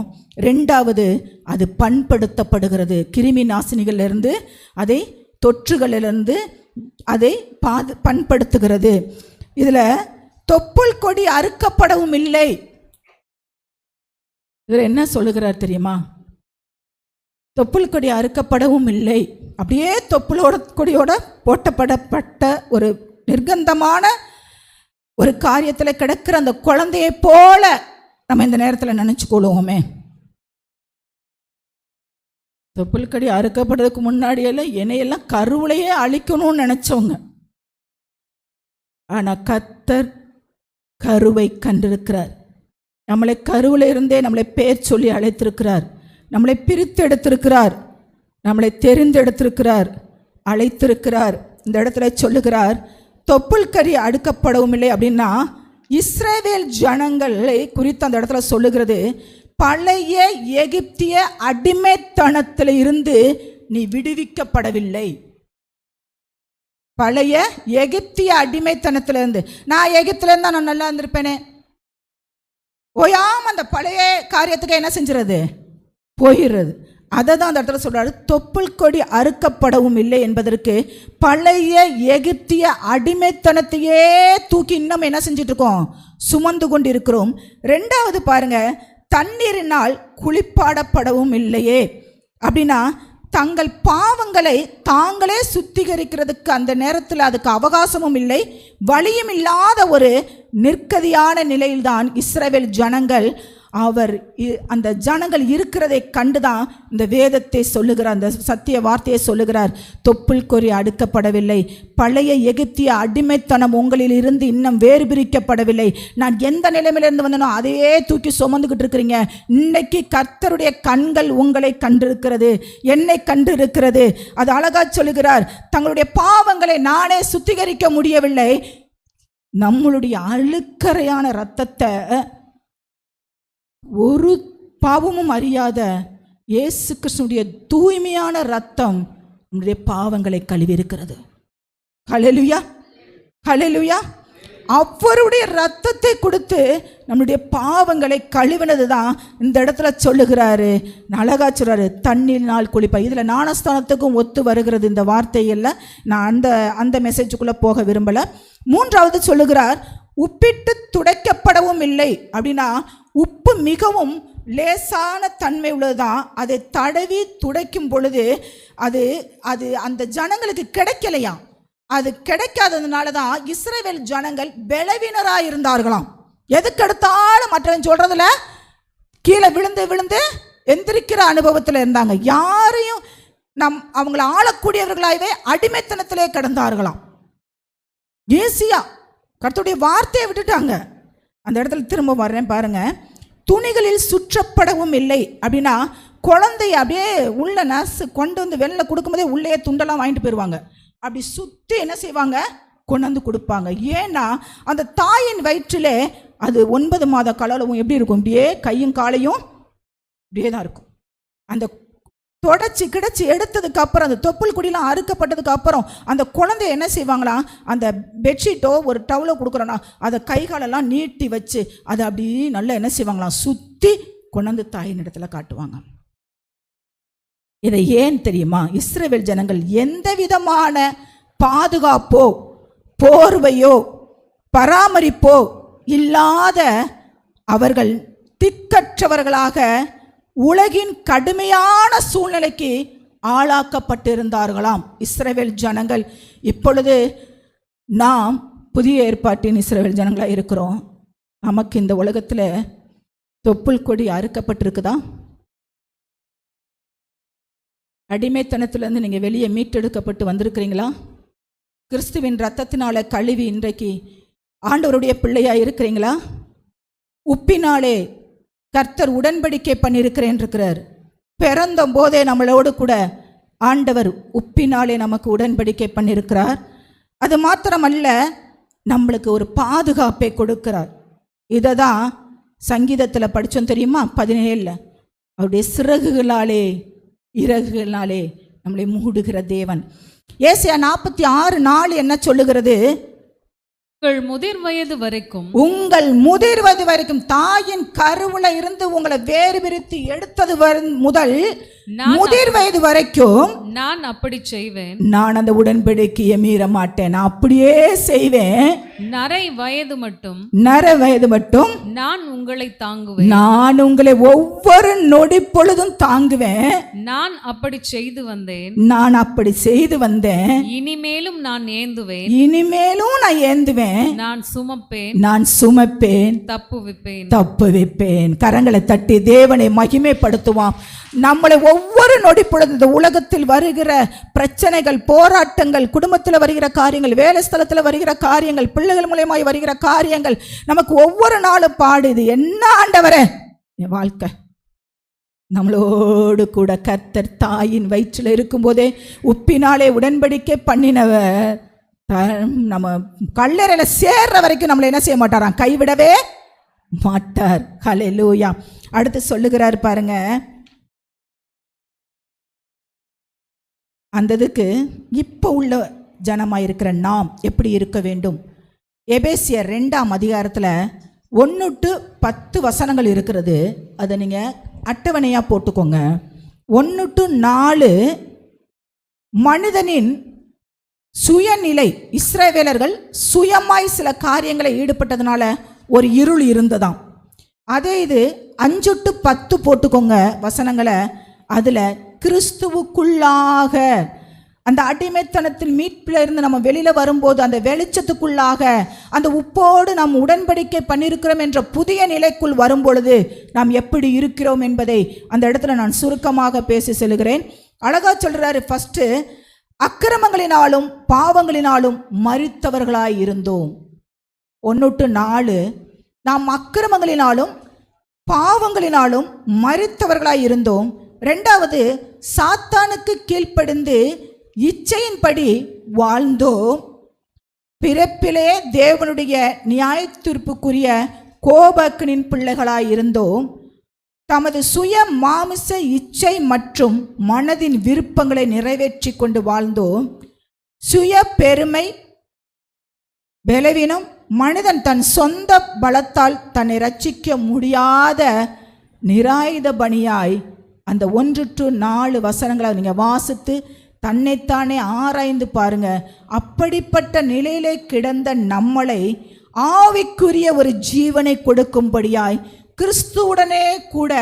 [SPEAKER 2] ரெண்டாவது அது பண்படுத்தப்படுகிறது. கிருமி நாசினிகளிலிருந்து அதை தொற்றுகளிலிருந்து அதை பண்படுத்துகிறது. இதில் தொப்புள் கொடி அறுக்கப்படவும் இல்லை. இதில் என்ன சொல்லுகிறார் தெரியுமா? தொப்புள் கொடி அறுக்கப்படவும் இல்லை. அப்படியே தொப்புளோட கொடியோட போட்டப்படப்பட்ட ஒரு நிர்கந்தமான ஒரு காரியத்தில் கிடக்கிற அந்த குழந்தையை போல நம்ம இந்த நேரத்தில் நினைச்சு கொள்வோமே. தொப்புள் கொடி அறுக்கப்படுறதுக்கு முன்னாடியெல்லாம் என்னையெல்லாம் கருவிலையே அழிக்கணும்னு நினைச்சவங்க. ஆனால் கர்த்தர் கருவை கண்டிருக்கிறார். நம்மளை கருவில் இருந்தே நம்மளை பேர் சொல்லி அழைத்திருக்கிறார், நம்மளை பிரித்து எடுத்திருக்கிறார், நம்மளை தெரிந்தெடுத்திருக்கிறார், அழைத்திருக்கிறார். இந்த இடத்துல சொல்லுகிறார் தொப்புள் கறி அடுக்கப்படவும் இல்லை. அப்படின்னா இஸ்ரவேல் ஜனங்களை குறித்து அந்த இடத்துல சொல்லுகிறது, பழைய எகிப்திய அடிமைத்தனத்தில் இருந்து நீ விடுவிக்கப்படவில்லை. பழைய எகிப்திய அடிமைத்தனத்திலிருந்து, நான் எகிப்திலேருந்து தான் நான் நல்லா இருந்திருப்பேனே, ஓயாம அந்த பழைய காரியத்துக்கு என்ன செஞ்சுறது, போயிடுறது. அதை தான் அந்த இடத்துல சொல்றாரு, தொப்புள் கொடி அறுக்கப்படவும் இல்லை என்பதற்கு பழைய எகிப்திய அடிமைத்தனத்தையே தூக்கி இன்னும் என்ன செஞ்சுட்டு இருக்கோம், சுமந்து கொண்டு இருக்கிறோம். ரெண்டாவது பாருங்க, தண்ணீரினால் குளிப்பாடப்படவும் இல்லையே. அப்படின்னா தங்கள் பாவங்களை தாங்களே சுத்திகரிக்கிறதுக்கு அந்த நேரத்தில் அதுக்கு அவகாசமும் இல்லை, வழியும் இல்லாத ஒரு நிற்கதியான நிலையில்தான் இஸ்ரவேல் ஜனங்கள் அந்த ஜனங்கள் இருக்கிறதை கண்டுதான் இந்த வேதத்தை சொல்லுகிறார், அந்த சத்திய வார்த்தையை சொல்லுகிறார். தொப்புள் கொடி அடுக்கப்படவில்லை, பழைய எகிப்திய அடிமைத்தனம் உங்களில் இருந்து இன்னும் வேறு பிரிக்கப்படவில்லை. நான் எந்த நிலைமையிலிருந்து வந்தனோ அதையே தூக்கி சுமந்துக்கிட்டு இருக்கிறீங்க. இன்னைக்கு கர்த்தருடைய கண்கள் உங்களை கண்டிருக்கிறது, என்னை கண்டிருக்கிறது. அது அழகா சொல்லுகிறார், தங்களுடைய பாவங்களை நானே சுத்திகரிக்க முடியவில்லை, நம்மளுடைய அழுக்கறையான இரத்தத்தை ஒரு பாவமும் அறியாத இயேசு கிறிஸ்துவினுடைய தூய்மையான இரத்தம் நம்முடைய பாவங்களை கழுவி இருக்கிறது. ஹல்லேலூயா, ஹல்லேலூயா. அவருடைய இரத்தத்தை கொடுத்து நம்முடைய பாவங்களை கழுவினது தான் இந்த இடத்துல சொல்லுகிறாரு, அழகா சொல்றாரு, தண்ணீரினால் குளிப்பா. இதில் ஞானஸ்தானத்துக்கும் ஒத்து வருகிறது இந்த வார்த்தையில். நான் அந்த மெசேஜுக்குள்ளே போக விரும்பலை. மூன்றாவது சொல்லுகிறார், உப்பிட்டு துடைக்கப்படவும் இல்லை. அப்படின்னா உப்பு மிகவும் லேசான தன்மை உள்ளதுதான். அதை தடவி துடைக்கும் பொழுது அது அது அந்த ஜனங்களுக்கு கிடைக்கலையாம். அது கிடைக்காததுனால தான் இஸ்ரவேல் ஜனங்கள் பலவீனராக இருந்தார்களாம். எதுக்கெடுத்தாலும் மற்றவன் சொல்றதுல கீழே விழுந்து விழுந்து எந்திரிக்கிற அனுபவத்தில் இருந்தாங்க. யாரையும் அவங்களை ஆளக்கூடியவர்களாகவே அடிமைத்தனத்திலே கிடந்தார்களாம். ஈஸியா கர்த்தருடைய வார்த்தையை விட்டுட்டாங்க. அந்த இடத்துல திரும்ப வர்றேன் பாருங்க. துணிகளில் சுற்றப்படவும் இல்லை. அப்படின்னா குழந்தைய அப்படியே உள்ள நர்ஸ் கொண்டு வந்து வெளில கொடுக்கும்போதே உள்ளே துண்டெல்லாம் வாங்கிட்டு போயிடுவாங்க. அப்படி சுற்றி என்ன செய்வாங்க, கொண்டு வந்து கொடுப்பாங்க. ஏன்னா அந்த தாயின் வயிற்றிலே அது 9 மாத காலமும் எப்படி இருக்கும், இப்படியே கையும் காலையும் இப்படியே தான் இருக்கும். அந்த தொடச்சி கிடச்சி எடுத்ததுக்கு அப்புறம், அந்த தொப்புள் குடியெல்லாம் அறுக்கப்பட்டதுக்கு அப்புறம் அந்த குழந்தைய என்ன செய்வாங்களாம், அந்த பெட்ஷீட்டோ ஒரு டவலோ கொடுக்குறோன்னா அதை கை காலெல்லாம் நீட்டி வச்சு அதை அப்படி நல்லா என்ன செய்வாங்களாம், சுற்றி கொண்டாந்து தாயின் இடத்துல காட்டுவாங்க. இதை ஏன் தெரியுமா? இஸ்ரவேல் ஜனங்கள் எந்த விதமான பாதுகாப்போ போர்வையோ பராமரிப்போ இல்லாத அவர்கள் திக்கற்றவர்களாக உலகின் கடுமையான சூழ்நிலைக்கு ஆளாக்கப்பட்டிருந்தார்களாம் இஸ்ரவேல் ஜனங்கள். இப்பொழுது நாம் புதிய ஏற்பாட்டின் இஸ்ரவேல் ஜனங்களாக இருக்கிறோம். நமக்கு இந்த உலகத்தில் தொப்புள் கொடி அறுக்கப்பட்டிருக்குதா? அடிமைத்தனத்திலேருந்து நீங்கள் வெளியே மீட்டெடுக்கப்பட்டு வந்திருக்கிறீங்களா? கிறிஸ்துவின் இரத்தத்தினால கழுவி இன்றைக்கு ஆண்டவருடைய பிள்ளையாக இருக்கிறீங்களா? உப்பினாலே கர்த்தர் உடன்படிக்கை பண்ணியிருக்கிறேன் இருக்கிறார். பிறந்த போதே நம்மளோடு கூட ஆண்டவர் உப்பினாலே நமக்கு உடன்படிக்கை பண்ணியிருக்கிறார். அது மாத்திரமல்ல, நம்மளுக்கு ஒரு பாதுகாப்பை கொடுக்கிறார். இதை தான் சங்கீதத்தில் படித்தோம் தெரியுமா? 17 அவருடைய சிறகுகளாலே இறகுகளாலே நம்மளை மூடுகிற தேவன். ஏசாயா 46:4 என்ன சொல்லுகிறது?
[SPEAKER 3] உங்கள் முதிர் வயது வரைக்கும்,
[SPEAKER 2] உங்கள் முதிர் வயது வரைக்கும், தாயின் கருவுல இருந்து உங்களை வேறு பிரித்து எடுத்தது முதல் முதிர் வயது வரைக்கும்
[SPEAKER 3] நான் அப்படி செய்வேன்.
[SPEAKER 2] நான் அந்த உடன்படிக்கையை மீற மாட்டேன். நான் அப்படியே செய்வேன்.
[SPEAKER 3] நரை வயது மட்டும் நான் உங்களை தாங்குவேன்.
[SPEAKER 2] நான் உங்களை ஒவ்வொரு நொடி பொழுதும் தாங்குவேன்.
[SPEAKER 3] நான் அப்படி செய்து வந்தேன். இனிமேலும் நான் ஏந்துவேன். நான் சுமப்பேன், தப்புவிப்பேன். கரங்களை தட்டி தேவனை மகிமைப்படுத்துவான். நம்மளை ஒவ்வொரு நொடி பொழுது இந்த உலகத்தில் வருகிற பிரச்சனைகள், போராட்டங்கள், குடும்பத்தில் வருகிற காரியங்கள், வேலை ஸ்தலத்தில் வருகிற காரியங்கள், பிள்ளைகள் மூலமாய் வருகிற காரியங்கள், நமக்கு ஒவ்வொரு நாளும் பாடுது. என்ன ஆண்டவரே, என் வாழ்க்கை நம்மளோடு கூட கர்த்தர் தாயின் வயிற்றில் இருக்கும்போதே உப்பினாலே உடன்படிக்கை பண்ணினவர் நம்ம கல்லறையில் சேர்ற வரைக்கும் நம்மளை என்ன செய்ய மாட்டாராம், கைவிடவே மாட்டார். ஹல்லேலூயா. அடுத்து சொல்லுகிறார் பாருங்க, அந்ததுக்கு இப்போ உள்ள ஜனமாக இருக்கிற நாம் எப்படி இருக்க வேண்டும். எபேசியர் 2ஆம் அதிகாரத்தில் 1 to 10 வசனங்கள் இருக்கிறது. அதை நீங்கள் அட்டவணையாக போட்டுக்கோங்க. 1 to 4 மனிதனின் சுயநிலை. இஸ்ரவேலர்கள் சுயமாய் சில காரியங்களை ஈடுபட்டதுனால ஒரு இருள் இருந்ததாம். அதே இது 5 to 10 போட்டுக்கோங்க வசனங்களை. அதில் கிறிஸ்துவுக்குள்ளாக, அந்த அடிமைத்தனத்தின் மீட்பில் இருந்து நம்ம வெளியில் வரும்போது அந்த வெளிச்சத்துக்குள்ளாக, அந்த உப்போடு நாம் உடன்படிக்கை பண்ணியிருக்கிறோம் என்ற புதிய நிலைக்குள் வரும்பொழுது நாம் எப்படி இருக்கிறோம் என்பதை அந்த இடத்துல நான் சுருக்கமாக பேசி செல்கிறேன். அழகா சொல்கிறாரு. ஃபஸ்ட்டு, அக்கிரமங்களினாலும் பாவங்களினாலும் மரித்தவர்களாய் இருந்தோம். 1 to 4 நாம் அக்கிரமங்களினாலும் பாவங்களினாலும் மரித்தவர்களாய் இருந்தோம். 2வது, சாத்தானுக்கு கீழ்ப்படிந்து இச்சையின்படி வாழ்ந்தோம். பிறப்பிலே தேவனுடைய நியாய தீர்ப்புக்குரிய கோபக்கனின் பிள்ளைகளாய் இருந்தோம். தமது சுய மாமிச இச்சை மற்றும் மனதின் விருப்பங்களை நிறைவேற்றி கொண்டு வாழ்ந்தோம். சுய பெருமை, பலவீனம், மனிதன் தன் சொந்த பலத்தால் தன்னை ரட்சிக்க முடியாத நிராயுத பணியாய் அந்த 1 to 4 வசனங்களை நீங்கள் வாசித்து தன்னைத்தானே ஆராய்ந்து பாருங்க. அப்படிப்பட்ட நிலையிலே கிடந்த நம்மளை ஆவிக்குரிய ஒரு ஜீவனை கொடுக்கும்படியாய் கிறிஸ்துவுடனே கூட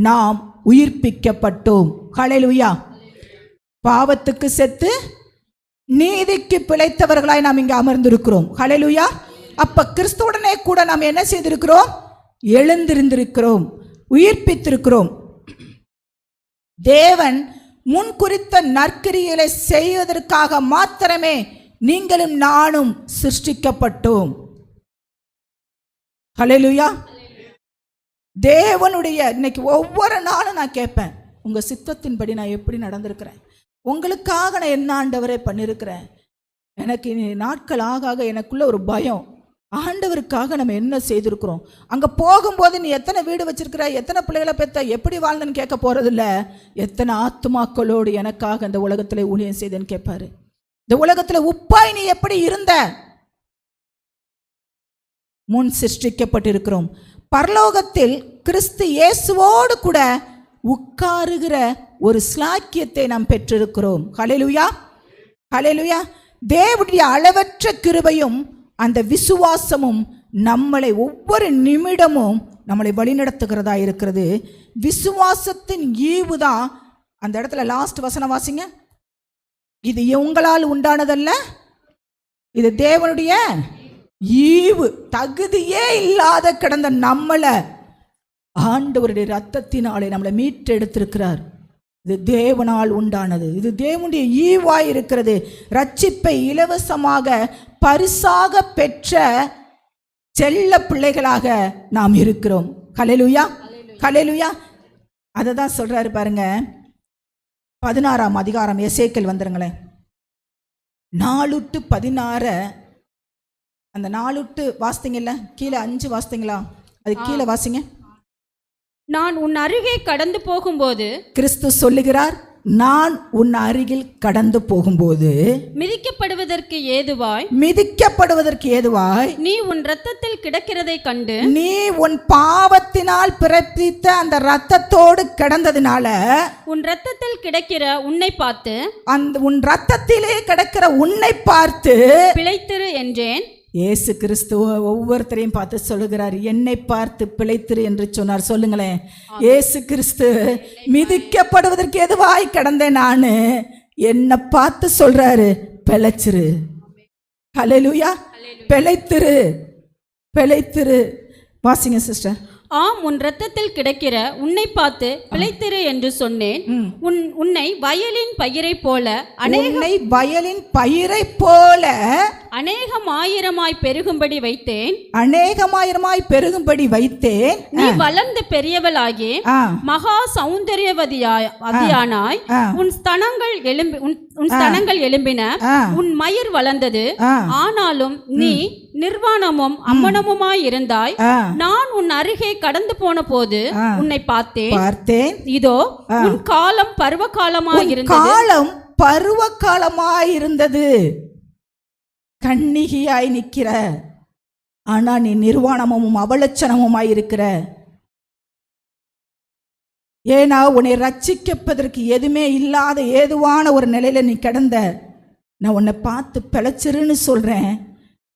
[SPEAKER 3] நாம் உயிர்ப்பிக்கப்பட்டோம். ஹல்லேலூயா. பாவத்துக்கு செத்து நீதிக்கு பிழைத்தவர்களாய் நாம் இங்கே அமர்ந்திருக்கிறோம். ஹல்லேலூயா. அப்ப கிறிஸ்துவுடனே கூட நாம் என்ன செய்திருக்கிறோம்? எழுந்திருந்திருக்கிறோம், உயிர்ப்பித்திருக்கிறோம். தேவன் முன் குறித்த நற்கிரியைகளை செய்வதற்காக மாத்திரமே நீங்களும் நானும் சிருஷ்டிக்கப்பட்டோம். ஹல்லேலூயா. தேவனுடைய இன்னைக்கு ஒவ்வொரு நாளும் நான் கேட்பேன், உங்கள் சித்தத்தின்படி நான் எப்படி நடந்திருக்கிறேன், உங்களுக்காக நான் என்ன ஆண்டவரே பண்ணியிருக்கிறேன். எனக்கு நாட்கள் ஆக ஆக எனக்குள்ள ஒரு பயம், ஆண்டவருக்காக நம்ம என்ன செய்திருக்கிறோம். அங்கே போகும்போது நீ எத்தனை வீடு வச்சிருக்கிற, எத்தனை பிள்ளைகளை பெற்ற, எப்படி வாழ்ந்தன்னு கேட்க போகிறதில்ல, எத்தனை ஆத்துமாக்களோடு எனக்காக இந்த உலகத்தில் ஊழியம் செய்தேன்னு கேட்பாரு. இந்த உலகத்தில் உப்பாய் நீ எப்படி இருந்த, முன் சிருஷ்டிக்கப்பட்டிருக்கிறோம். பரலோகத்தில் கிறிஸ்து இயேசுவோடு கூட உட்காருகிற ஒரு ஸ்லாக்கியத்தை நாம் பெற்றிருக்கிறோம். ஹல்லேலூயா, ஹல்லேலூயா. தேவனுடைய அளவற்ற கிருபையும் அந்த விசுவாசமும் நம்மளை ஒவ்வொரு நிமிடமும் நம்மளை வழிநடத்துகிறதா இருக்கிறது. விசுவாசத்தின் ஈவு தான் அந்த இடத்துல லாஸ்ட் வசனம் வாசிங்க. இது உங்களால் உண்டானதல்ல, இது தேவனுடைய ஈவு. தகுதியே இல்லாத கிடந்த நம்மளை ஆண்டவருடைய இரத்தத்தினாலே நம்மளை மீட்டெடுத்திருக்கிறார். இது தேவனால் உண்டானது, இது தேவனுடைய ஈவாய் இருக்கிறது. ரட்சிப்பை இலவசமாக பரிசாக பெற்ற செல்ல பிள்ளைகளாக நாம் இருக்கிறோம். ஹல்லேலூயா, ஹல்லேலூயா. அதை தான் சொல்றாரு பாருங்க, 16ஆம் அதிகாரம் எசேக்கியேல் வந்துருங்களேன். 4:16 அந்த 4 வாசித்தீங்கல்ல, கீழே 5 வாசித்தீங்களா, அது கீழே வாசிங்க.
[SPEAKER 4] நான் உன் அருகே கடந்து போகும்போது,
[SPEAKER 3] கிறிஸ்து சொல்லுகிறார், நான் உன் அருகில் கடந்து போகும்போது
[SPEAKER 4] மிதிக்கப்படுவதற்கு ஏதுவாய் நீ உன் இரத்தத்தில் கிடக்கிறதை கண்டு,
[SPEAKER 3] நீ உன் பாவத்தினால் பிறப்பித்த அந்த இரத்தத்தோடு கிடந்ததினால
[SPEAKER 4] உன் இரத்தத்தில் கிடக்கிற உன்னை பார்த்து,
[SPEAKER 3] அந்த உன் இரத்தத்திலே கிடக்கிற உன்னை பார்த்து
[SPEAKER 4] பிழைத்திரு என்றேன்.
[SPEAKER 3] இயேசு கிறிஸ்து ஒவ்வொருத்தரையும் பார்த்து சொல்லுகிறார், என்னை பார்த்து பிழைத்திரு என்று சொன்னார். சொல்லுங்களேன். இயேசு கிறிஸ்து மிதிக்கப்படுவதற்கு எதுவாய் கிடந்தேன் நான், என்னை பார்த்து சொல்றாரு, பிழைச்சிரு. ஹல்லேலூயா, பிழைத்திரு, பிழைத்திரு. வாசிங்க சிஸ்டர்.
[SPEAKER 4] ஆம், உன் இரத்தத்தில் கிடக்கிற உன்னை பார்த்து பிழைத்திரு என்று சொன்னேன். உன்னை வயலின் பயிரை போல
[SPEAKER 3] வயலின் பயிரை போல
[SPEAKER 4] அநேகமாயிரமாய் பெருகும்படி வைத்தேன். நீ வளர்ந்து பெரியவளாகி மகா சௌந்தரியவதியானாய். உன் ஸ்தனங்கள் எழும்பின, உன் மயிர் வளர்ந்தது. ஆனாலும் நீ நிர்வாணமும் அம்மனமுமாய் இருந்தாய். நான் உன் அருகே கடந்து போன போது உன்னை பார்த்தேன். இதோ உன் காலம் பருவ காலமாயிருந்தது.
[SPEAKER 3] கன்னிகையாய் நிற்கிற, ஆனா நீ நிர்வாணமும் அவலட்சணமுமாய் இருக்கிற. ஏன்னா உன்னை ரட்சிக்கப்பதற்கு எதுவுமே இல்லாத ஏதுவான ஒரு நிலையில நீ கிடந்த. நான் உன்னை பார்த்து பிழைச்சிருன்னு சொல்றேன்.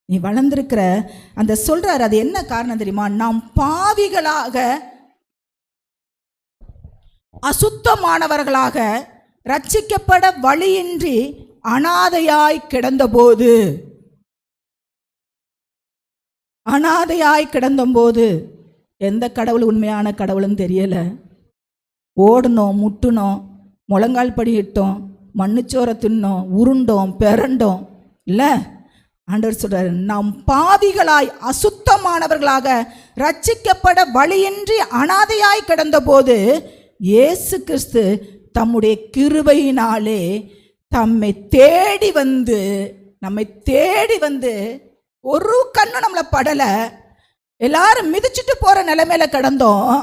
[SPEAKER 3] நீ வளர்ந்திருக்கிற அந்த சொல்றாரு. அது என்ன காரணம் தெரியுமா? நாம் பாவிகளாக, அசுத்தமானவர்களாக, ரட்சிக்கப்பட வழியின்றி அனாதையாய் கிடந்தபோது எந்த கடவுள் உண்மையான கடவுளும் தெரியல. ஓடணும், முட்டுனோம், முழங்கால் படியிட்டோம், மண்ணுச்சோரை தின்னோம், உருண்டோம், பிறண்டோம். இல்லை, ஆண்டவர் சொல்றாரு, நாம் பாவிகளாய் அசுத்தமானவர்களாக ரட்சிக்கப்பட வழியின்றி அனாதையாய் கிடந்தபோது இயேசு கிறிஸ்து தம்முடைய கிருபையினாலே நம்மை தேடி வந்து ஒரு கண்ணு நம்மளை படலை. எல்லாரும் மிதிச்சுட்டு போற நிலைமையில கிடந்தோம்.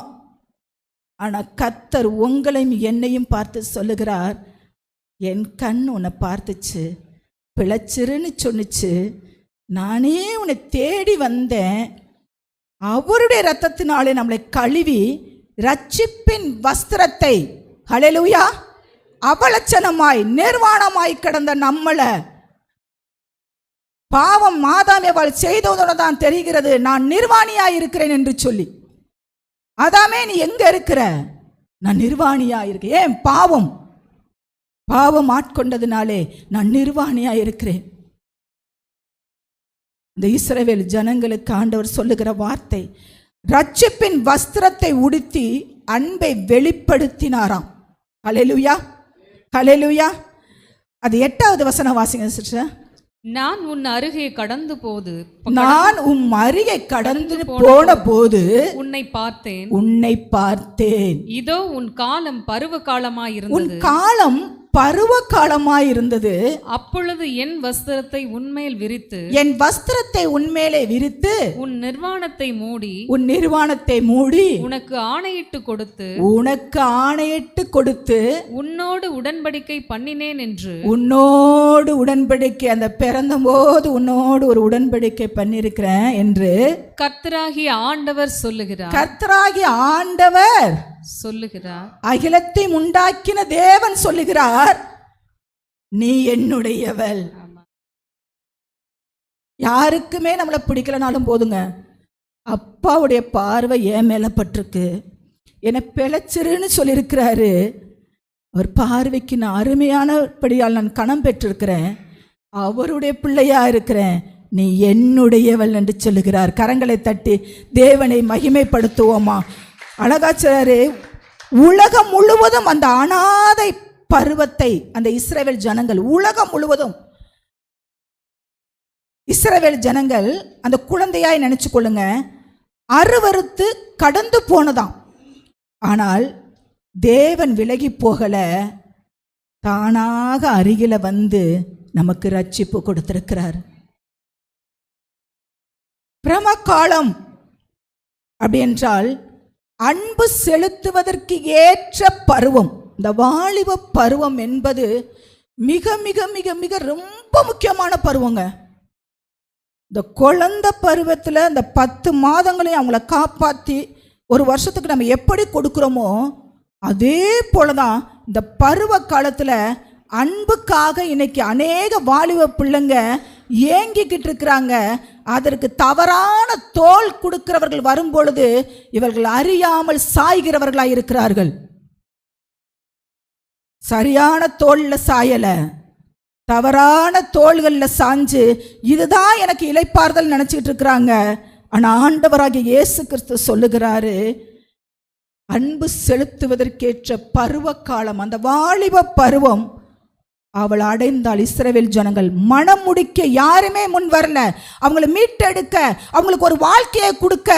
[SPEAKER 3] ஆனா கர்த்தர் உங்களையும் என்னையும் பார்த்து சொல்லுகிறார், என் கண் உன்னை பார்த்துச்சு, பிழைச்சிருன்னு சொன்னிச்சு, நானே உன்னை தேடி வந்தேன். அவருடைய இரத்தத்தினாலே நம்மளை கழுவி ரட்சிப்பின் வஸ்திரத்தை, ஹல்லேலூயா, அவலட்சணமாய் நிர்வாணமாய் கிடந்த நம்மளை, பாவம் ஆதாமேவாள் செய்ததோடு தான் தெரிகிறது நான் நிர்வாணியாய் இருக்கிறேன் என்று சொல்லி. ஆதாமே நீ எங்க இருக்கிற? நான் நிர்வாணியாய் இருக்கேன். ஏன்? பாவம் ஆட்கொண்டதுனாலே நான் நிர்வாணியாய் இருக்கிறேன். இந்த இஸ்ரவேல் ஜனங்களுக்கு ஆண்டவர் சொல்லுகிற வார்த்தை, ரட்சிப்பின் வஸ்திரத்தை உடுத்தி அன்பை வெளிப்படுத்தினாராம். ஹல்லேலூயா, ஹல்லேலூயா. அது 8வது வசனம் வாசிங்க சிஸ்டர்.
[SPEAKER 5] நான் உன் அருகே கடந்து போது
[SPEAKER 3] நான் உம் அருகே கடந்து போன போது
[SPEAKER 5] உன்னை பார்த்தேன்.
[SPEAKER 3] இதோ
[SPEAKER 5] உன் காலம் பருவ
[SPEAKER 3] உன்
[SPEAKER 5] காலமாயிருந்தது.
[SPEAKER 3] காலம் பருவ காலமாயிருந்தது.
[SPEAKER 5] அப்பொழுது என் வஸ்திரத்தை உன்மேல் விரித்து
[SPEAKER 3] என் வஸ்திரத்தை உன்மேலே விரித்து
[SPEAKER 5] உன் நிர்வாணத்தை
[SPEAKER 3] மூடி
[SPEAKER 5] உனக்கு ஆணையிட்டு
[SPEAKER 3] கொடுத்து
[SPEAKER 5] உன்னோடு உடன்படிக்கை பண்ணினேன் என்று.
[SPEAKER 3] உன்னோடு உடன்படிக்கை, அந்த பிறந்த போது உன்னோடு ஒரு உடன்படிக்கை பண்ணிருக்கிறேன் என்று
[SPEAKER 5] கர்த்தராகிய ஆண்டவர் சொல்லுகிறார்.
[SPEAKER 3] அகிலத்தை உண்டாக்கின தேவன் சொல்லுகிறார், நீ என்னுடையவள். யாருக்குமே நம்மளை பிடிக்கலனாலும் போதுங்க, அப்பாவுடைய பார்வை என் மேல பட்டிருக்கு, என்னை பிழைச்சிருன்னு சொல்லியிருக்கிறாரு. அவர் பார்வைக்கு நான் அருமையானபடியால் நான் கணம் பெற்றிருக்கிறேன், அவருடைய பிள்ளையா இருக்கிறேன், நீ என்னுடையவள் என்று சொல்லுகிறார். கரங்களை தட்டி தேவனை மகிமைப்படுத்துவோமா? அழகாச்சாரு உலகம் முழுவதும் அந்த அனாதை பருவத்தை அந்த இஸ்ரவேல் ஜனங்கள், உலகம் முழுவதும் இஸ்ரவேல் ஜனங்கள் அந்த குழந்தையாய் நினைச்சு கொள்ளுங்க, அருவருத்து கடந்து போனதாம். ஆனால் தேவன் விலகி போகல, தானாக அருகில வந்து நமக்கு ரட்சிப்பு கொடுத்திருக்கிறார். பிரமகாலம் அப்படி என்றால் அன்பு செலுத்துவதற்கு ஏற்ற பருவம். இந்த வாலிப பருவம் என்பது மிக மிக மிக மிக ரொம்ப முக்கியமான பருவங்க. இந்த குழந்தை பருவத்தில் அந்த 10 மாதங்களையும் அவங்கள காப்பாற்றி ஒரு வருஷத்துக்கு நம்ம எப்படி கொடுக்குறோமோ அதே போலதான் இந்த பருவ காலத்தில் அன்புக்காக இன்னைக்கு அநேக வாலிப பிள்ளைங்க ஏங்கிக்கிட்டு இருக்கிறாங்க. அதற்கு தவறான தோல் கொடுக்கிறவர்கள் வரும்பொழுது இவர்கள் அறியாமல் சாய்கிறவர்களாய் இருக்கிறார்கள். சரியான தோல்ல சாயல, தவறான தோள்களில் சாஞ்சு இதுதான் எனக்கு இளைப்பாறுதல் நினைச்சிட்டு இருக்கிறாங்க. ஆனா ஆண்டவராகிய இயேசு கிறிஸ்து சொல்லுகிறாரு, அன்பு செலுத்துவதற்கேற்ற பருவ காலம், அந்த வாலிப பருவம் அவள் அடைந்தால் இஸ்ரவேல் ஜனங்கள் மனம் முடிக்க யாருமே முன் வரல. அவங்களை மீட்டெடுக்க, அவங்களுக்கு ஒரு வாழ்க்கையை கொடுக்க,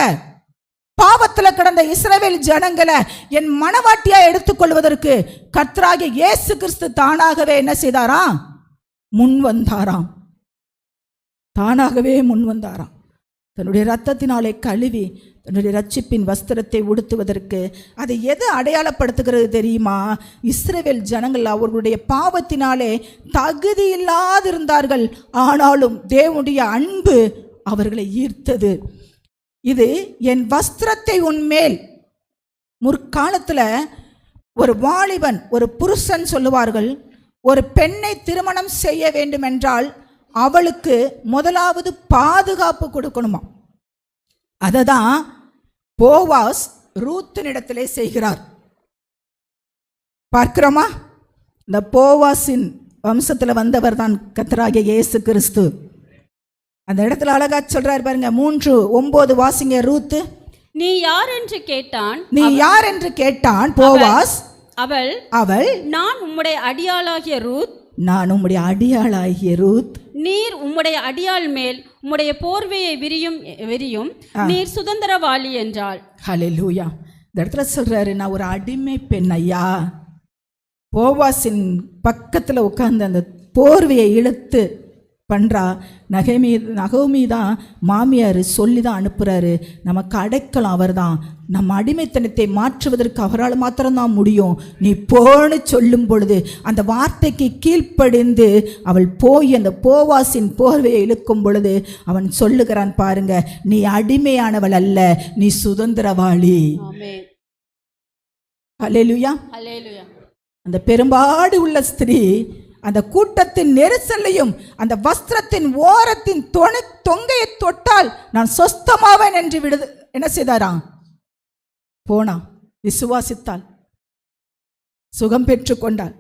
[SPEAKER 3] பாவத்தில் கிடந்த இஸ்ரவேல் ஜனங்களை என் மனவாட்டியா எடுத்துக்கொள்வதற்கு கர்த்தராகிய இயேசு கிறிஸ்து தானாகவே என்ன செய்தாராம்? முன் வந்தாராம். தானாகவே முன் வந்தாராம். தன்னுடைய இரத்தத்தினாலே கழுவி தன்னுடைய ரட்சிப்பின் வஸ்திரத்தை உடுத்துவதற்கு. அதை எது அடையாளப்படுத்துகிறது தெரியுமா? இஸ்ரவேல் ஜனங்கள் அவர்களுடைய பாவத்தினாலே தகுதி இல்லாதிருந்தார்கள், ஆனாலும் தேவனுடைய அன்பு அவர்களை ஈர்த்தது. இது என் வஸ்திரத்தை உன்மேல். முற்காலத்தில் ஒரு வாலிபன், ஒரு புருஷன் சொல்லுவார்கள், ஒரு பெண்ணை திருமணம் செய்ய வேண்டும் என்றால் அவளுக்கு முதலாவது பாதுகாப்பு கொடுக்கணுமா. அதை தான் போவாஸ் ரூத்தினிடத்திலே செய்கிறார். பார்க்கிறோமா? இந்த போவாசின் வம்சத்தில் வந்தவர் தான் கர்த்தராகிய இயேசு கிறிஸ்து. அந்த இடத்துல அழகா சொல்றாரு பாருங்க, 3:9 வாசிங்க. ரூத்து,
[SPEAKER 4] நீ யார் என்று கேட்டான்
[SPEAKER 3] போவாஸ்.
[SPEAKER 4] அவள் நான் உம்முடைய அடியாளாகிய ரூத், நீர் உம்முடைய அடியாள் மேல் உம்முடைய போர்வையை விரியும், நீர் சுதந்திரவாளி என்றாள்.
[SPEAKER 3] ஹல்லேலூயா. இந்த இடத்துல சொல்றாரு, நான் ஒரு அடிமை பெண் ஐயா. போவாசின் பக்கத்தில் உட்கார்ந்து அந்த போர்வையை இழுத்து பண்றா. நகோமி தான் மாமியார் சொல்லி தான் அனுப்புறாரு, நமக்கு அடைக்கலாம் அவர் தான், நம்ம அடிமைத்தனத்தை மாற்றுவதற்கு அவரால் மாத்திரம்தான் முடியும், நீ போன்னு சொல்லும் பொழுது அந்த வார்த்தைக்கு கீழ்ப்படிந்து அவள் போய் அந்த போவாசின் போர்வையை இழுக்கும் பொழுது அவன் சொல்லுகிறான் பாருங்க, நீ அடிமையானவள் அல்ல, நீ சுதந்திரவாளி. ஹல்லேலூயா. அந்த பெரும்பாடு உள்ள ஸ்திரீ அந்த கூட்டத்தின் நெரிசலையும் அந்த வஸ்திரத்தின் ஓரத்தின் தொங்கையை தொட்டால் நான் சொஸ்தமாவேன் என்று என்ன செய்தாராம்? போனா, விசுவாசித்தாள், சுகம் பெற்று கொண்டாள்.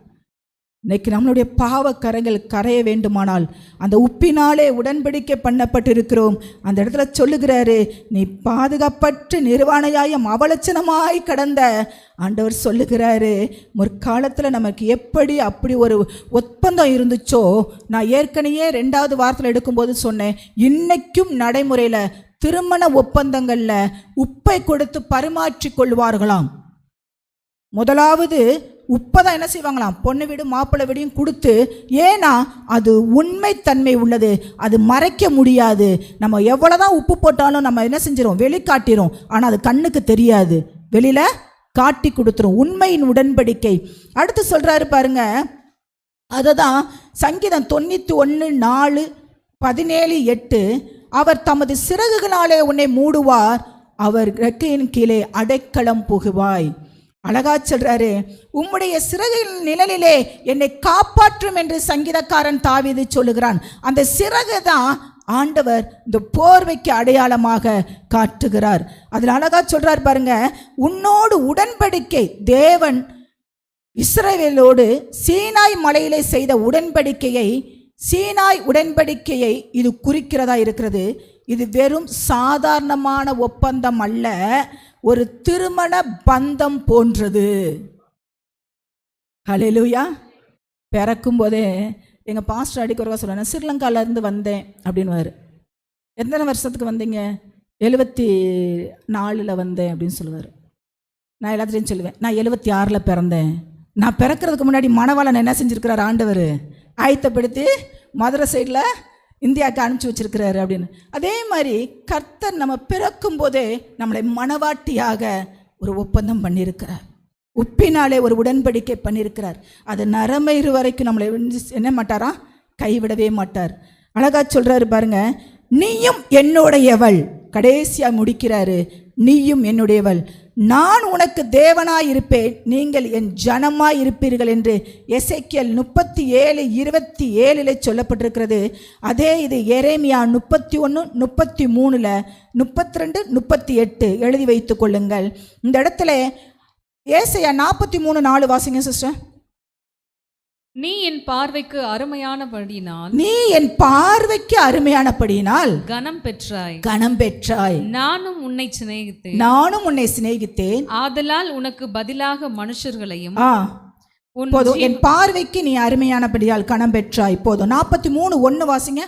[SPEAKER 3] இன்னைக்கு நம்மளுடைய பாவக்கரங்கள் கரைய வேண்டுமானால் அந்த உப்பினாலே உடன்படிக்கை பண்ணப்பட்டிருக்கிறோம். அந்த இடத்துல சொல்லுகிறாரு, நீ பாதுகாப்பற்ற நிர்வாணையாயம் அவலட்சணமாய் கடந்த ஆண்டவர் சொல்லுகிறாரு. முற்காலத்தில் நமக்கு எப்படி அப்படி ஒரு ஒப்பந்தம் இருந்துச்சோ, நான் ஏற்கனவே 2வது வாரத்தில் எடுக்கும்போது சொன்னேன், இன்னைக்கும் நடைமுறையில் திருமண ஒப்பந்தங்களில் உப்பை கொடுத்து பரிமாற்றி கொள்வார்களாம். முதலாவது உப்பை தான் என்ன செய்வாங்களாம், பொண்ணு வீடு மாப்பிள்ளை வீடையும் கொடுத்து, ஏன்னா அது உண்மைத்தன்மை உள்ளது, அது மறைக்க முடியாது. நம்ம எவ்வளோதான் உப்பு போட்டாலும் நம்ம என்ன செஞ்சிடும், வெளிக்காட்டிடும். ஆனால் அது கண்ணுக்கு தெரியாது, வெளியில் காட்டி கொடுத்துரும். உண்மையின் உடன்படிக்கை. அடுத்து சொல்கிறாரு பாருங்க, அதை தான் சங்கீதம் 91:4, 17:8, அவர் தமது சிறகுகளாலே உன்னை மூடுவார், அவர் இறக்கையின் கீழே அடைக்கலம் புகுவாய். அழகா சொல்றாரு, உம்முடைய சிறகின் நிழலிலே என்னை காப்பாற்றும் என்று சங்கீதக்காரன் தாவீது சொல்லுகிறான். அந்த சிறகு தான் ஆண்டவர் இந்த போர்வைக்கு அடையாளமாக காட்டுகிறார். அதில் அழகா சொல்றார் பாருங்க, உன்னோடு உடன்படிக்கை, தேவன் இஸ்ரவேலோடு சீனாய் மலையிலே செய்த உடன்படிக்கையை, சீனாய் உடன்படிக்கையை இது குறிக்கிறதா இருக்கிறது. இது வெறும் சாதாரணமான ஒப்பந்தம் அல்ல, ஒரு திருமண பந்தம் போன்றது. ஹல்லேலூயா. பிறக்கும் போதே எங்கள் பாஸ்டர் அடிக்கொருவா சொல்லுவேன், ஸ்ரீலங்காவிலேருந்து வந்தேன் அப்படின்வார். எத்தனை வருஷத்துக்கு வந்தீங்க? 74 வந்தேன் அப்படின்னு சொல்லுவார். நான் எல்லாத்துலேயும் சொல்லுவேன், நான் 76 பிறந்தேன். நான் பிறக்கிறதுக்கு முன்னாடி மணவாளன் என்ன செஞ்சுருக்கிறார் ஆண்டவர், ஆயத்தப்படுத்தி மதுரை சைடில் இந்தியாவுக்கு அனுப்பிச்சி வச்சிருக்கிறாரு அப்படின்னு. அதே மாதிரி கர்த்தர் நம்ம பிறக்கும் போதே நம்மளை மணவாட்டியாக ஒரு ஒப்பந்தம் பண்ணியிருக்கிறார். உப்பினாலே ஒரு உடன்படிக்கை பண்ணியிருக்கிறார். அது நரமயிறு வரைக்கும் நம்மளை என்ன மாட்டாரா, கைவிடவே மாட்டார். அழகா சொல்றாரு பாருங்க, நீயும் என்னுடையவள். கடைசியாக முடிக்கிறாரு, நீயும் என்னுடையவள், நான் உனக்கு தேவனாய் இருப்பேன், நீங்கள் என் ஜனமாய் இருப்பீர்கள் என்று எசேக்கியேல் 37:27 சொல்லப்பட்டிருக்கிறது. அதே இது எரேமியா 31, 33, 32, 38 எழுதி வைத்துக் கொள்ளுங்கள். இந்த இடத்துல ஏசாயா 43:4 வாசிங்க சிஸ்டர்.
[SPEAKER 5] நீ என் பார்வைக்கு அருமையானபடியினால்,
[SPEAKER 3] நீ என் பார்வைக்கு அருமையானபடியினால்
[SPEAKER 5] கனம் பெற்றாய்,
[SPEAKER 3] கனம் பெற்றாய்,
[SPEAKER 5] நானும் உன்னை சிநேகித்தேன்,
[SPEAKER 3] நானும் உன்னை சிநேகித்தேன்,
[SPEAKER 5] ஆதலால் உனக்கு பதிலாக மனுஷர்களையும்
[SPEAKER 3] போதும், என் பார்வைக்கு நீ அருமையானபடியால் கனம் பெற்றாய். போதும். 43:1 வாசிங்க.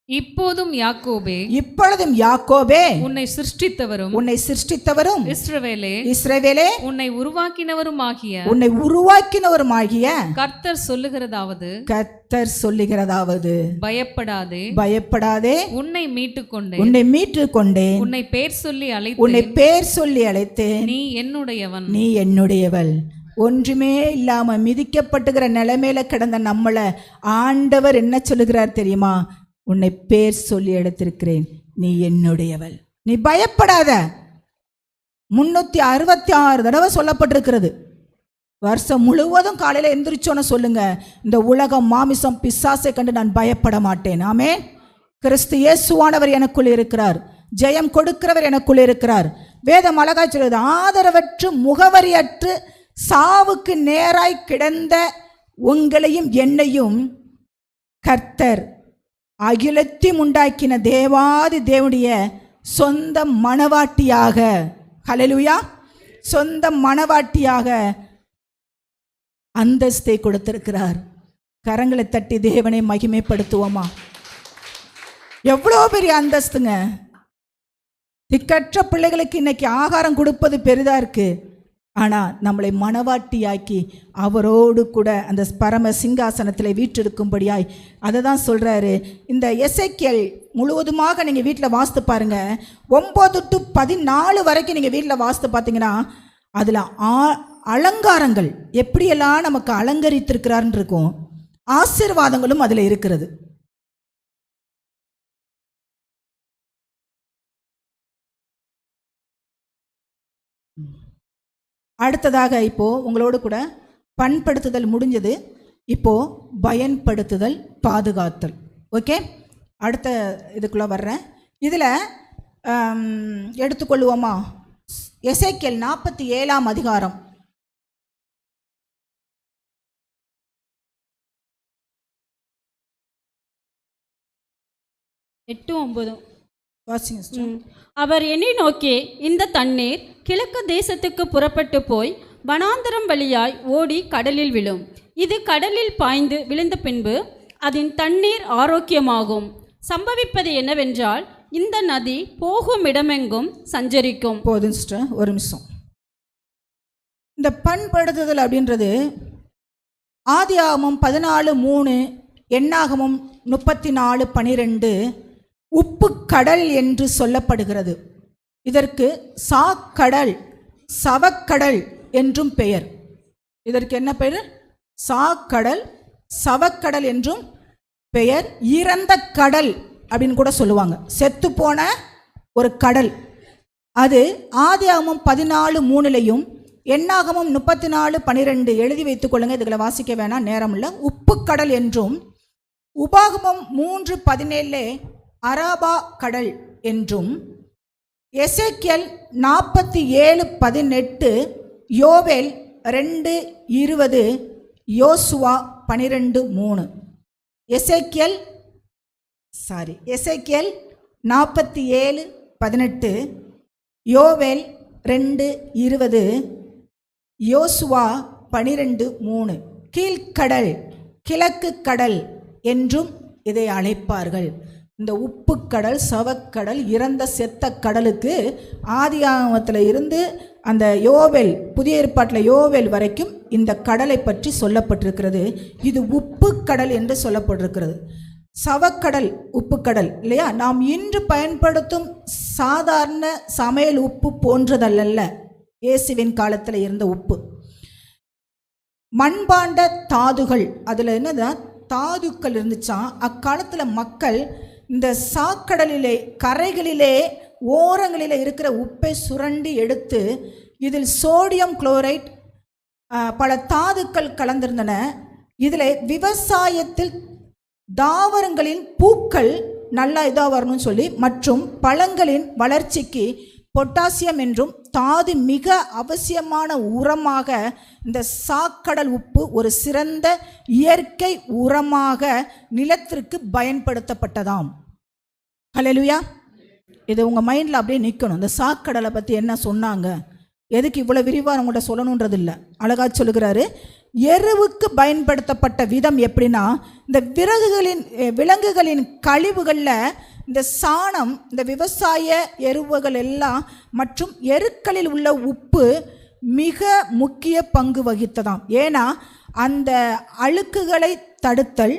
[SPEAKER 5] இப்போதும் யாக்கோபே,
[SPEAKER 3] இப்பொழுதும் யாக்கோபே,
[SPEAKER 5] உன்னை சிருஷ்டித்தவரும்,
[SPEAKER 3] உன்னை சிருஷ்டித்தவரும்,
[SPEAKER 5] இஸ்ரவேலே,
[SPEAKER 3] இஸ்ரவேலே,
[SPEAKER 5] உன்னை உருவாக்கினவருமாகிய,
[SPEAKER 3] உன்னை உருவாக்கினவருமாகிய
[SPEAKER 5] கர்த்தர் சொல்லுகிறதாவது,
[SPEAKER 3] கர்த்தர் சொல்லுகிறதாவது,
[SPEAKER 5] பயப்படாதே,
[SPEAKER 3] பயப்படாதே,
[SPEAKER 5] உன்னை மீட்டுக்கொண்டேன்,
[SPEAKER 3] உன்னை மீட்டுக் கொண்டேன்,
[SPEAKER 5] உன்னை பேர் சொல்லி
[SPEAKER 3] உன்னை
[SPEAKER 5] அழைத்தேன்,
[SPEAKER 3] பேர் சொல்லி அழைத்தேன்,
[SPEAKER 5] நீ என்னுடையவன்,
[SPEAKER 3] நீ என்னுடையவள். ஒன்றுமே இல்லாம மிதிக்கப்பட்டுகிற நிலைமையில கிடந்த நம்மளை ஆண்டவர் என்ன சொல்லுகிறார் தெரியுமா, உன்னை பேர் சொல்லி எடுத்திருக்கிறேன், நீ என்னுடையவள், நீ பயப்படாத. 366 தடவை சொல்லப்பட்டிருக்கிறது. வருஷம் முழுவதும் காலையில் எந்திரிச்சோன்னு சொல்லுங்க, இந்த உலகம் மாமிசம் பிசாசை கண்டு நான் பயப்பட மாட்டேன். ஆமென். கிறிஸ்து இயேசுவானவர் எனக்குள் இருக்கிறார், ஜெயம் கொடுக்கிறவர் எனக்குள் இருக்கிறார். வேதம் அழகா சொல்லுது, ஆதரவற்று முகவரியற்று சாவுக்கு நேராய் கிடந்த உங்களையும் என்னையும் கர்த்தர் அகிலத்தையும் உண்டாக்கின தேவாதி தேவனுடைய சொந்த மணவாட்டியாக, ஹல்லேலூயா, சொந்த மணவாட்டியாக அந்தஸ்தை கொடுத்திருக்கிறார். கரங்களை தட்டி தேவனை மகிமைப்படுத்துவோமா? எவ்வளோ பெரிய அந்தஸ்துங்க. திக்கற்ற பிள்ளைகளுக்கு இன்னைக்கு ஆகாரம் கொடுப்பது பெரிதா இருக்கு. ஆனால் நம்மளை மணவாட்டியாக்கி அவரோடு கூட அந்த பரம சிங்காசனத்தில் வீற்றிருக்கும்படியாய், அதை தான் சொல்கிறாரு. இந்த எசேக்கியேல் முழுவதுமாக நீங்கள் வீட்டில் வாசித்து பாருங்கள். 9 to 14 வரைக்கும் நீங்கள் வீட்டில் வாசித்து பார்த்தீங்கன்னா அதில் அலங்காரங்கள் எப்படியெல்லாம் நமக்கு அலங்கரித்திருக்கிறார்னு இருக்கும். ஆசீர்வாதங்களும் அதில் இருக்கிறது. அடுத்ததாக இப்போது உங்களோடு கூட பண்படுத்துதல் முடிஞ்சது. இப்போது பயன்படுத்துதல், பாதுகாத்தல். ஓகே, அடுத்த இதுக்குள்ளே வர்றேன். இதில் எடுத்துக்கொள்வோமா, எசேக்கியேல் 47 அதிகாரம்
[SPEAKER 4] 8:9.
[SPEAKER 2] வாசிங்க sister.
[SPEAKER 4] அவர் என்னை நோக்கி, இந்த தண்ணீர் கிழக்கு தேசத்துக்கு புறப்பட்டு போய் வனாந்தரம் வழியாய் ஓடி கடலில் விழும். இது கடலில் பாய்ந்து விழுந்த பின்பு அதன் தண்ணீர் ஆரோக்கியமாகும். சம்பவிப்பது என்னவென்றால், இந்த நதி போகும் இடமெங்கும் சஞ்சரிக்கும்.
[SPEAKER 2] போதும் sister, ஒரு நிமிஷம். இந்த பண்படுத்துதல் அப்படின்றது ஆதியாகமம் 14:3, எண்ணாகமம் 34:12 உப்பு கடல் என்று சொல்லப்படுகிறது. இதற்கு சாக்கடல், சவக்கடல் என்றும் பெயர். இதற்கு என்ன பெயர்? சாக்கடல், சவக்கடல் என்றும் பெயர். இறந்த கடல் அப்படின்னு கூட சொல்லுவாங்க. செத்து போன ஒரு கடல். அது ஆதியாகமம் 14:3 எண்ணாகமம் 34:12 எழுதி வைத்துக் கொள்ளுங்க. இதுகளை வாசிக்க வேணாம், நேரம் இல்லை. உப்பு கடல் என்றும், உபாகமம் 3:17 அரபா கடல் என்றும், எசேக்கியேல் 47:18 யோவேல் 2:20 யோசுவா 12:3 எசேக்கியேல் 47:18 யோவேல் 2:20 யோசுவா 12:3 கீழ்க்கடல், கிழக்கு கடல் என்றும் இதை அழைப்பார்கள். இந்த உப்பு கடல், சவக்கடல், இறந்த செத்த கடலுக்கு ஆதியாகமத்தில் இருந்து அந்த யோவேல், புதிய ஏற்பாட்டில் யோவேல் வரைக்கும் இந்த கடலை பற்றி சொல்லப்பட்டிருக்கிறது. இது உப்பு கடல் என்று சொல்லப்பட்டிருக்கிறது. சவக்கடல், உப்பு கடல் இல்லையா? நாம் இன்று பயன்படுத்தும் சாதாரண சமையல் உப்பு போன்றதல்ல. இயேசுவின் காலத்தில் இருந்த உப்பு மண்பாண்ட தாதுகள், அதில் என்னன்னா தாதுக்கள் இருந்துச்சான். அக்காலத்தில் மக்கள் இந்த சாக்கடலிலே, கரைகளிலே, ஓரங்களில் இருக்கிற உப்பை சுரண்டி எடுத்து இதில் சோடியம் குளோரைட், பல தாதுக்கள் கலந்திருந்தன. இதில் விவசாயத்தில் தாவரங்களின் பூக்கள் நல்லா இதாக வரணும்னு சொல்லி, மற்றும் பழங்களின் வளர்ச்சிக்கு பொட்டாசியம் என்றும் தாது மிக அவசியமான உரமாக இந்த சாக்கடல் உப்பு ஒரு சிறந்த இயற்கை உரமாக நிலத்திற்கு பயன்படுத்தப்பட்டதாம். ஹல்லேலூயா. இது உங்கள் மைண்டில் அப்படியே நிற்கணும். இந்த சாக்கடலை பற்றி என்ன சொன்னாங்க, எதுக்கு இவ்வளோ விரிவாக உங்கள்கிட்ட சொல்லணுன்றது இல்லை. அழகா சொல்லுகிறாரு. எருவுக்கு பயன்படுத்தப்பட்ட விதம் எப்படின்னா, இந்த விலங்குகளின் கழிவுகளில் இந்த சாணம், இந்த விவசாய எருவுகள் எல்லாம் மற்றும் எருக்களில் உள்ள உப்பு மிக முக்கிய பங்கு வகித்ததாம். ஏன்னா அந்த அழுக்குகளை தடுத்தல்,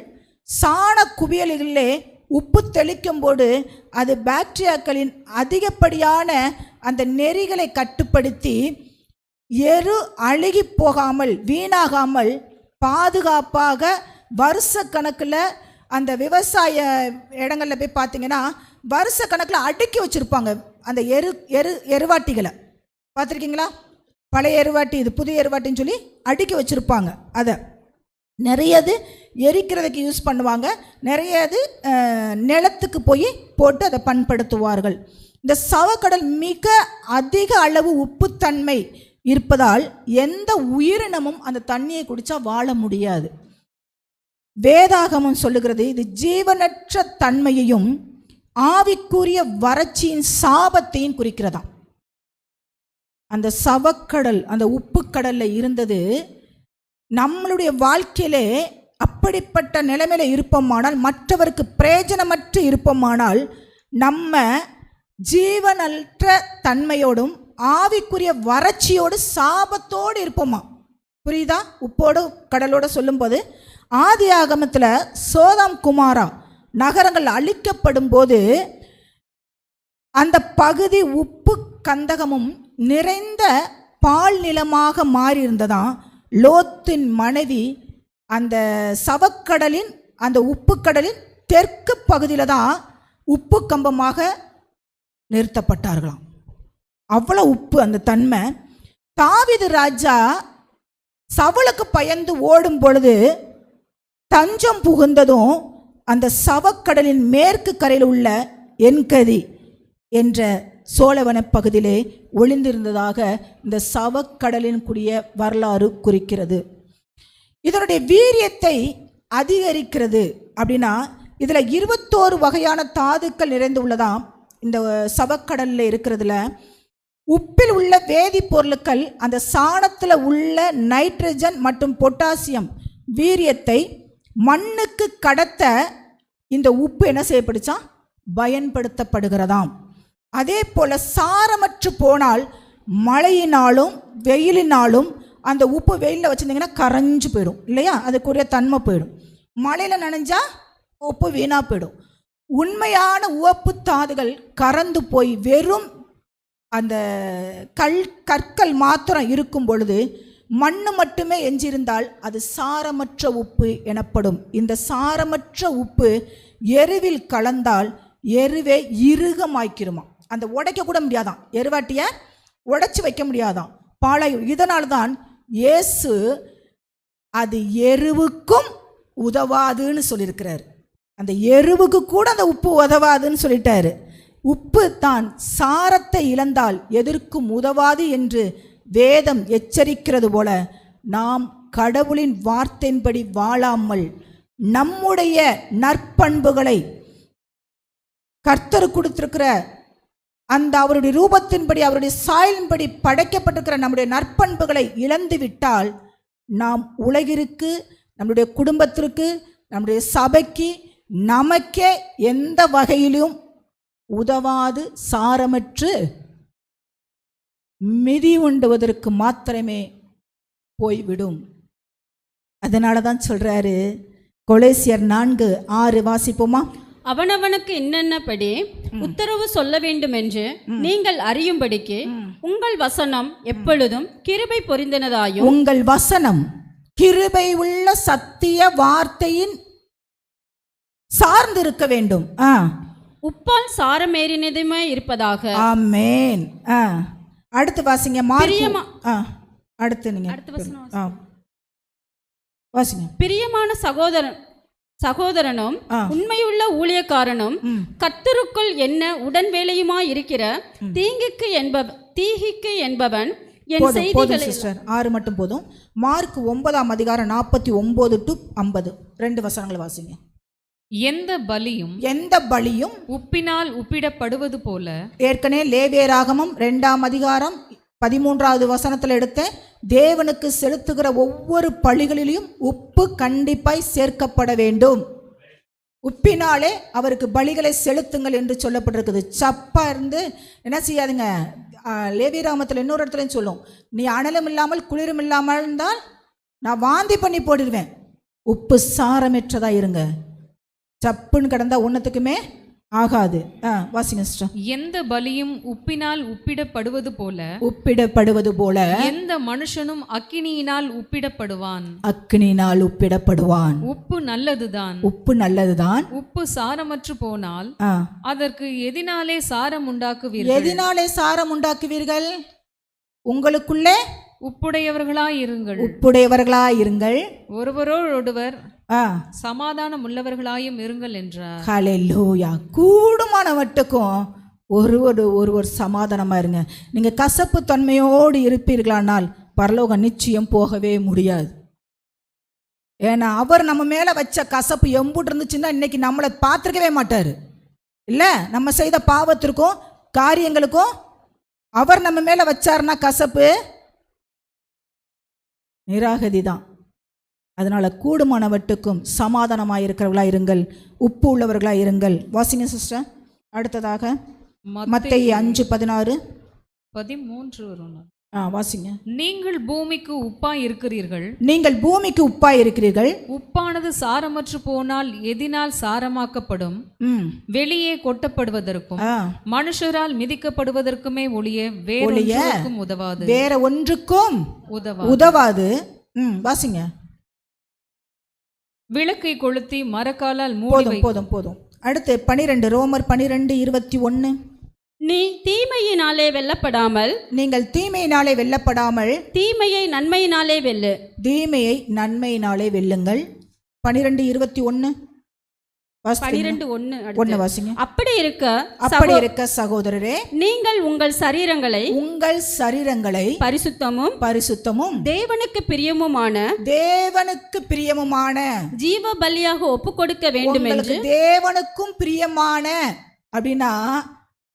[SPEAKER 2] சாண குவியலிலே உப்பு தெளிக்கும் போது அது பாக்டீரியாக்களின் அதிகப்படியான அந்த நெறிகளை கட்டுப்படுத்தி எரு அழுகி போகாமல், வீணாகாமல் பாதுகாப்பாக வருஷ கணக்கில் அந்த விவசாய இடங்களில் போய் பார்த்தீங்கன்னா வருஷ கணக்கில் அடுக்கி வச்சுருப்பாங்க அந்த எருவாட்டிகளை. பார்த்துருக்கீங்களா? பழைய எருவாட்டி, இது புதிய எருவாட்டின்னு சொல்லி அடுக்கி வச்சுருப்பாங்க. அதை நிறையது எரிக்கிறதுக்கு யூஸ் பண்ணுவாங்க, நிறையது நிலத்துக்கு போய் போட்டு அதை பண்படுத்துவார்கள். இந்த சவக்கடல் மிக அதிக அளவு உப்புத்தன்மை இருப்பதால் எந்த உயிரினமும் அந்த தண்ணியை குடித்தா வாழ முடியாது. வேதாகமம் சொல்லுகிறது, இது ஜீவனற்ற தன்மையையும் ஆவிக்குரிய வறட்சியின் சாபத்தையும் குறிக்கிறதாம். அந்த சவக்கடல், அந்த உப்பு கடல்ல இருந்தது. நம்மளுடைய வாழ்க்கையிலே அப்படிப்பட்ட நிலைமையில இருப்போமானால், மற்றவருக்கு பிரயோஜனமற்று இருப்போமானால், நம்ம ஜீவனற்ற தன்மையோடும் ஆவிக்குரிய வறட்சியோடு சாபத்தோடு இருப்போமா. புரியுதா? உப்போடு கடலோடு சொல்லும்போது ஆதியாகமத்தில் சோதம் குமாரா நகரங்கள் அழிக்கப்படும் போது அந்த பகுதி உப்பு கந்தகமும் நிறைந்த பால் நிலமாக மாறியிருந்ததாம். லோத்தின் மனைவி அந்த சவக்கடலின், அந்த உப்பு கடலின் தெற்கு பகுதியில் தான் உப்பு கம்பமாக நிறுத்தப்பட்டார்களாம். அவ்வளோ உப்பு அந்த தன்மை. தாவீது ராஜா சவுலுக்கு பயந்து ஓடும் பொழுது தஞ்சம் புகுந்ததும் அந்த சவக்கடலின் மேற்கு கரையில் உள்ள என்கதி என்ற சோழவன பகுதியிலே ஒளிந்திருந்ததாக இந்த சவக்கடலின் கூடிய வரலாறு குறிக்கிறது. இதனுடைய வீரியத்தை அதிகரிக்கிறது அப்படின்னா
[SPEAKER 3] இதில் 21 வகையான தாதுக்கள் நிறைந்துள்ளதாம் இந்த சவக்கடலில் இருக்கிறதுல. உப்பில் உள்ள வேதிப்பொருட்கள் அந்த சாணத்தில் உள்ள நைட்ரஜன் மற்றும் பொட்டாசியம் வீரியத்தை மண்ணுக்கு கடத்த இந்த உப்பு என்ன செய்யப்படுச்சாம், பயன்படுத்தப்படுகிறதாம். அதே போல் சாரமற்று போனால் மழையினாலும் வெயிலினாலும் அந்த உப்பு வெயிலில் வச்சுருந்தீங்கன்னா கரைஞ்சு போயிடும் இல்லையா, அதுக்குரிய தன்மை போயிடும். மழையில் நனைஞ்சா உப்பு வீணாக போயிடும். உண்மையான உவப்பு தாதுகள் கறந்து போய் வெறும் அந்த கற்கள் மாத்திரம் இருக்கும் பொழுது மண் மட்டுமே எஞ்சிருந்தால் அது சாரமற்ற உப்பு எனப்படும். இந்த சாரமற்ற உப்பு எருவில் கலந்தால் எருவை இறுகமாய்க்கிருமா. அந்த உடைக்க கூட முடியாதான், எருவாட்டியை உடைச்சி வைக்க முடியாதான், பாலாய். இதனால்தான் இயேசு அது எருவுக்கும் உதவாதுன்னு சொல்லியிருக்கிறார். அந்த எருவுக்கு கூட அந்த உப்பு உதவாதுன்னு சொல்லிட்டாரு. உப்பு தான் சாரத்தை இழந்தால் எதற்கும் உதவாது என்று வேதம் எச்சரிக்கிறது போல நாம் கடவுளின் வார்த்தையின்படி வாழாமல் நம்முடைய நற்பண்புகளை கர்த்தர் கொடுத்திருக்கிற அந்த அவருடைய ரூபத்தின்படி அவருடைய சாயலின்படி படைக்கப்பட்டிருக்கிற நம்முடைய நற்பண்புகளை இழந்து விட்டால் நாம் உலகிற்கு, நம்முடைய குடும்பத்திற்கு, நம்முடைய சபைக்கு, நமக்கே எந்த வகையிலும் உதவாது சாரமற்று மிதி உண்டுவதற்கு மாத்திரமே போய்விடும். அதனால தான் சொல்றாரு கொலேசியர் 4:6 வாசிப்போமா.
[SPEAKER 4] அவனவனுக்கு என்னென்னபடி உத்தரவு சொல்ல வேண்டும் என்று நீங்கள் அறியும்படிக்கு உங்கள் வசனம் எப்பொழுதும் கிருபை பொருந்தினதாயும்,
[SPEAKER 3] உங்கள் வசனம் கிருபை உள்ள சத்திய வார்த்தையின் சார்ந்திருக்க வேண்டும்.
[SPEAKER 4] உப்பால் சாரமேறினதுமே இருப்பதாக.
[SPEAKER 3] ஆமென். அடுத்து வாசிங்க. அடுத்து நீங்க வாசிங்க.
[SPEAKER 4] பிரியமான சகோதரனும் உண்மையுள்ள ஊழியக்காரனும் கர்த்தருக்குள் என்ன உடன் வேலையுமாய் இருக்கிற தீகிக்கு என்பவன் என் செய்திகளை
[SPEAKER 3] 6 மட்டும் போதும். மார்க் 9ஆம் அதிகாரம் 49 to 50 2 வசனங்களை வாசிங்க.
[SPEAKER 5] எந்த பலியும்
[SPEAKER 3] உப்பினால்
[SPEAKER 5] உப்பிடப்படுவது போல.
[SPEAKER 3] ஏற்கனவே லேவியராகமம் 2ஆம் அதிகாரம் 13வது வசனத்தில் எடுத்த தேவனுக்கு செலுத்துகிற ஒவ்வொரு பலிகளிலும் உப்பு கண்டிப்பாய் சேர்க்கப்பட வேண்டும். உப்பினாலே அவருக்கு பலிகளை செலுத்துங்கள் என்று சொல்லப்பட்டிருக்குது. சப்பா இருந்து என்ன செய்யாதுங்க. லேவியராகமத்தில் இன்னொரு இடத்துலையும் சொல்லும், நீ அனலும் இல்லாமல் குளிரும் இல்லாமல் இருந்தால் நான் வாந்தி பண்ணி போடுவேன். உப்பு சாரமற்றதா இருங்க. சப்புன்னு கிடந்தா ஒன்னத்துக்குமே ஆகாது. வாசிங்க சிஸ்டர்.
[SPEAKER 5] எந்த பலியும் உப்பினால் உப்பிடப்படுவது போல எந்த மனுஷனும் அக்கினியினால் உப்பிடப்படுவான். உப்பு நல்லதுதான். உப்பு சாரமற்று போனால் அதற்கு எதினாலே சாரம் உண்டாக்குவீர்கள்?
[SPEAKER 3] உங்களுக்குள்ளே
[SPEAKER 5] உப்புடையவர்களாயிருங்கள், ஒருவரோடொருவர் சமாதானம் உள்ளவர்களாயும் இருங்கள் என்றார்.
[SPEAKER 3] ஹல்லேலூயா. கூடுமான மட்டுக்கும் ஒருவர் சமாதானமா இருங்க. நீங்க கசப்பு தன்மையோடு இருப்பீர்களானால் பரலோகம் நிச்சயம் போகவே முடியாது. ஏன்னா அவர் நம்ம மேல வச்ச கசப்பு எம்புட்டு இருந்துச்சுன்னா இன்னைக்கு நம்மளை பார்த்துருக்கவே மாட்டாரு இல்ல. நம்ம செய்த பாவத்திற்கும் காரியங்களுக்கும் அவர் நம்ம மேல வச்சாருன்னா கசப்பு நிராகதி தான். அதனால கூடுமானவற்றுக்கும் சமாதானமாக இருக்கிறவர்களா இருங்கள், உப்பு உள்ளவர்களா இருங்கள். வாசிங்க சிஸ்டர். அடுத்ததாக மத்தேயு 5:16
[SPEAKER 5] 13 வரும்.
[SPEAKER 3] வாசிங்க.
[SPEAKER 5] நீங்கள் பூமிக்கு உப்பாய்
[SPEAKER 3] இருக்கிறீர்கள்.
[SPEAKER 5] உப்பானது சாரமற்று போனால் எதினால் சாரமாக்கப்படும்? வெளியே கொட்டப்படுவதற்கும் மனுஷரால் மிதிக்கப்படுவதற்குமே ஒழிய வேற ஒன்றுக்கும்
[SPEAKER 3] உதவாது. வாசிங்க.
[SPEAKER 5] விளக்கை கொளுத்தி மரக்காலால் மூடி.
[SPEAKER 3] போதும். அடுத்து 12 ரோமர் 12:21.
[SPEAKER 4] நீங்கள் தீமையினாலே வெல்லப்படாமல் தீமையை நன்மையினாலே வெல்லுங்கள். 12:21. 12:1
[SPEAKER 3] ஒன்று வாசிங்க.
[SPEAKER 4] அப்படி
[SPEAKER 3] இருக்க சகோதரரே,
[SPEAKER 4] நீங்கள் உங்கள் சரீரங்களை
[SPEAKER 3] பரிசுத்தமும்
[SPEAKER 4] தேவனுக்கு பிரியமுமான ஜீவ பலியாக ஒப்பு கொடுக்க வேண்டும் என்று.
[SPEAKER 3] தேவனுக்கும் பிரியமான அப்படின்னா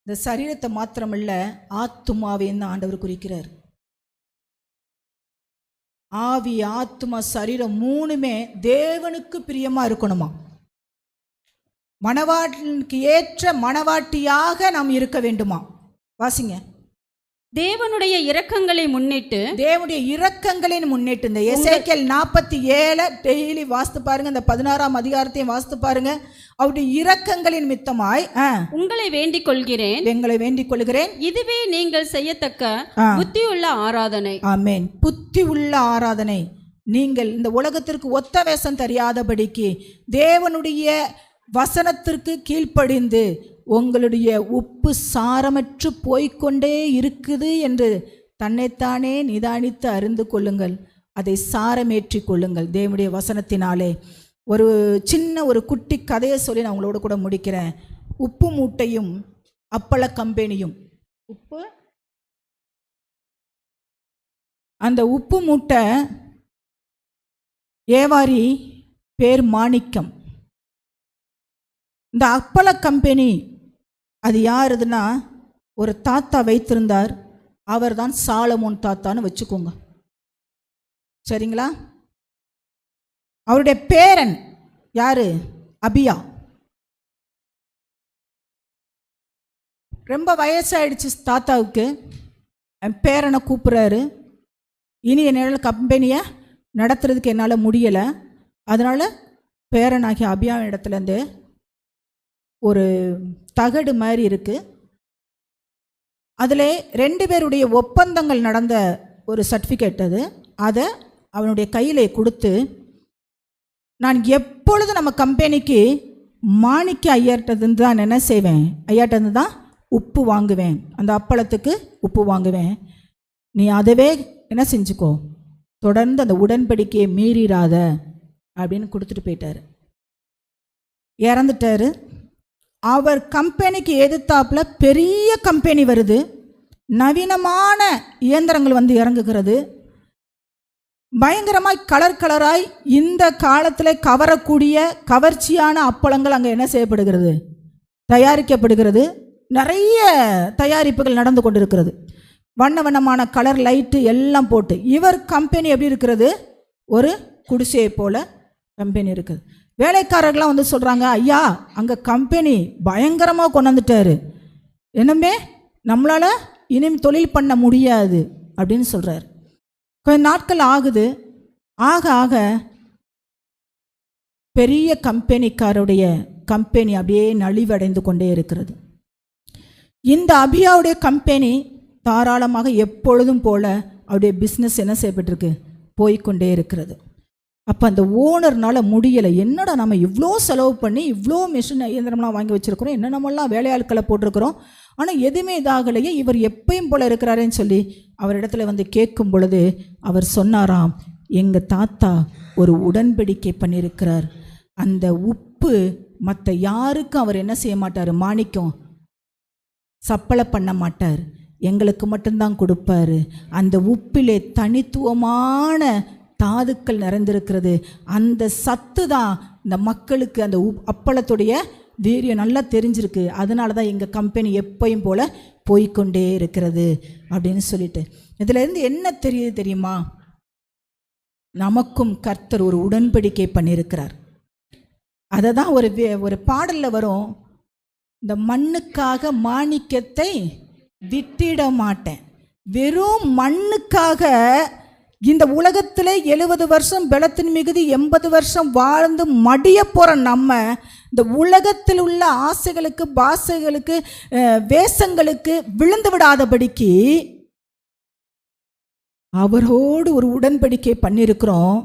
[SPEAKER 3] இந்த சரீரத்தை மாத்திரமல்ல, ஆத்துமாவையும் ஆண்டவர் குறிக்கிறார். ஆவி, ஆத்துமா, சரீரம் மூணுமே தேவனுக்கு பிரியமா இருக்கணுமா. மணவாட்டிக்கு ஏற்ற மணவாட்டியாக நாம் இருக்க வேண்டுமா. வாசிங்க.
[SPEAKER 4] தேவனுடைய இரக்கங்களை முன்னிட்டு இந்த எசேக்கியேல் 47
[SPEAKER 3] டெய்லி வாசித்து பாருங்க. இந்த 16ஆம் அதிகாரத்தையும் வாசித்து பாருங்க. அவருடைய இரக்கங்களின் மித்தமாய்
[SPEAKER 4] உங்களை வேண்டிக் கொள்கிறேன், இதுவே நீங்கள் செய்யத்தக்க புத்தியுள்ள ஆராதனை.
[SPEAKER 3] ஆமென். புத்தி உள்ள ஆராதனை. நீங்கள் இந்த உலகத்திற்கு ஒத்த வேஷம் தெரியாதபடிக்கு தேவனுடைய வசனத்திற்கு கீழ்ப்படிந்து உங்களுடைய உப்பு சாரமற்று போய்கொண்டே இருக்குது என்று தன்னைத்தானே நிதானித்து அறிந்து கொள்ளுங்கள். அதை சாரமேற்றி கொள்ளுங்கள் தேவனுடைய வசனத்தினாலே. ஒரு குட்டி கதையை சொல்லி நான் உங்களோட கூட முடிக்கிறேன். உப்பு மூட்டையும் அப்பள கம்பெனியும். அந்த உப்பு மூட்டை ஏவாரி பேர் மாணிக்கம். இந்த அப்பள கம்பெனி அது யாருதுன்னா ஒரு தாத்தா வைத்திருந்தார். அவர் தான் சாலமோன் தாத்தான்னு வச்சுக்கோங்க, சரிங்களா. அவருடைய பேரன் யாரு? அபியா. ரொம்ப வயசாயிடுச்சு தாத்தாவுக்கு. என் பேரனை கூப்பிட்றாரு. இனி என்னால் கம்பெனியை நடத்துறதுக்கு என்னால் முடியலை. அதனால் பேரனாகிய அபியா இடத்துலேருந்து ஒரு தகடு மாதிரி இருக்குது. அதில் 2 பேருடைய ஒப்பந்தங்கள் நடந்த ஒரு சர்டிஃபிகேட் அது. அதை அவனுடைய கையில் கொடுத்து, நான் எப்பொழுது நம்ம கம்பெனிக்கு மாணிக்க ஐயாட்டது தான் என்ன செய்வேன், ஐயாட்டது தான் உப்பு வாங்குவேன், அந்த அப்பளத்துக்கு உப்பு வாங்குவேன். நீ அதவே என்ன செஞ்சுக்கோ, தொடர்ந்து அந்த உடன்படிக்கையை மீறிடாத அப்படின்னு கொடுத்துட்டு போயிட்டார். இறந்துட்டார். அவர் கம்பெனிக்கு எதிர்த்தாப்புல பெரிய கம்பெனி வருது. நவீனமான இயந்திரங்கள் வந்து இறங்குகிறது. பயங்கரமாய் கலராய் இந்த காலத்தில் கவரக்கூடிய கவர்ச்சியான அப்பளங்கள் அங்கே என்ன செய்யப்படுகிறது, தயாரிக்கப்படுகிறது. நிறைய தயாரிப்புகள் நடந்து கொண்டிருக்கிறது. வண்ணமான கலர் லைட்டு எல்லாம் போட்டு. இவர் கம்பெனி எப்படி இருக்கிறது, ஒரு குடிசையை போல கம்பெனி இருக்குது. வேலைக்காரர்கள்லாம் வந்து சொல்கிறாங்க, ஐயா அங்கே கம்பெனி பயங்கரமாக கொண்டு வந்துட்டாரு, என்னமே நம்மளால் இனிமே தொழில் பண்ண முடியாது அப்படின்னு சொல்கிறார். கொஞ்ச நாட்கள் ஆகுது. ஆக பெரிய கம்பெனிக்காருடைய கம்பெனி அப்படியே நலிவடைந்து கொண்டே இருக்கிறது. இந்த அபியாவுடைய கம்பெனி தாராளமாக எப்பொழுதும் போல அவருடைய பிஸ்னஸ் என்ன செய்யப்பட்டிருக்கு, போய்கொண்டே இருக்கிறது. அப்போ அந்த ஓனர்னால் முடியலை. என்னடா நம்ம இவ்வளோ செலவு பண்ணி இவ்வளோ மிஷின் இயந்திரம்லாம் வாங்கி வச்சுருக்கிறோம், என்னென்னமெல்லாம் வேலையாட்களை போட்டிருக்கிறோம், ஆனால் எதுவுமே இதாகலையே, இவர் எப்பயும் போல் இருக்கிறாரேன்னு சொல்லி அவரிடத்துல வந்து கேட்கும் பொழுது அவர் சொன்னாராம், எங்கள் தாத்தா ஒரு உடன்படிக்கை பண்ணியிருக்கிறார். அந்த உப்பு மற்ற யாருக்கும் அவர் என்ன செய்ய மாட்டார், மாணிக்கம் சப்பளை பண்ண மாட்டார், எங்களுக்கு மட்டும்தான் கொடுப்பார். அந்த உப்பிலே தனித்துவமான தாதுக்கள் நிறைந்திருக்கிறது. அந்த சத்து தான் இந்த மக்களுக்கு அந்த அப்பளத்துடைய வீரியம் நல்லா தெரிஞ்சிருக்கு. அதனால தான் எங்கள் கம்பெனி எப்பயும் போல் போய்கொண்டே இருக்கிறது அப்படின்னு சொல்லிட்டு. இதிலேருந்து என்ன தெரியுது தெரியுமா, நமக்கும் கர்த்தர் ஒரு உடன்படிக்கை பண்ணியிருக்கிறார். அதை தான் ஒரு பாடலில் வரும், இந்த மண்ணுக்காக மாணிக்கத்தை விட்டிட மாட்டேன். வெறும் மண்ணுக்காக இந்த உலகத்தில் 70 வருஷம் பலத்தின் மிகுதி 80 வருஷம் வாழ்ந்து மடிய போகிற நம்ம இந்த உலகத்தில் உள்ள ஆசைகளுக்கு, பாசைகளுக்கு, வேஷங்களுக்கு விழுந்து விடாதபடிக்கு அவரோடு ஒரு உடன்படிக்கை பண்ணியிருக்கிறோம்.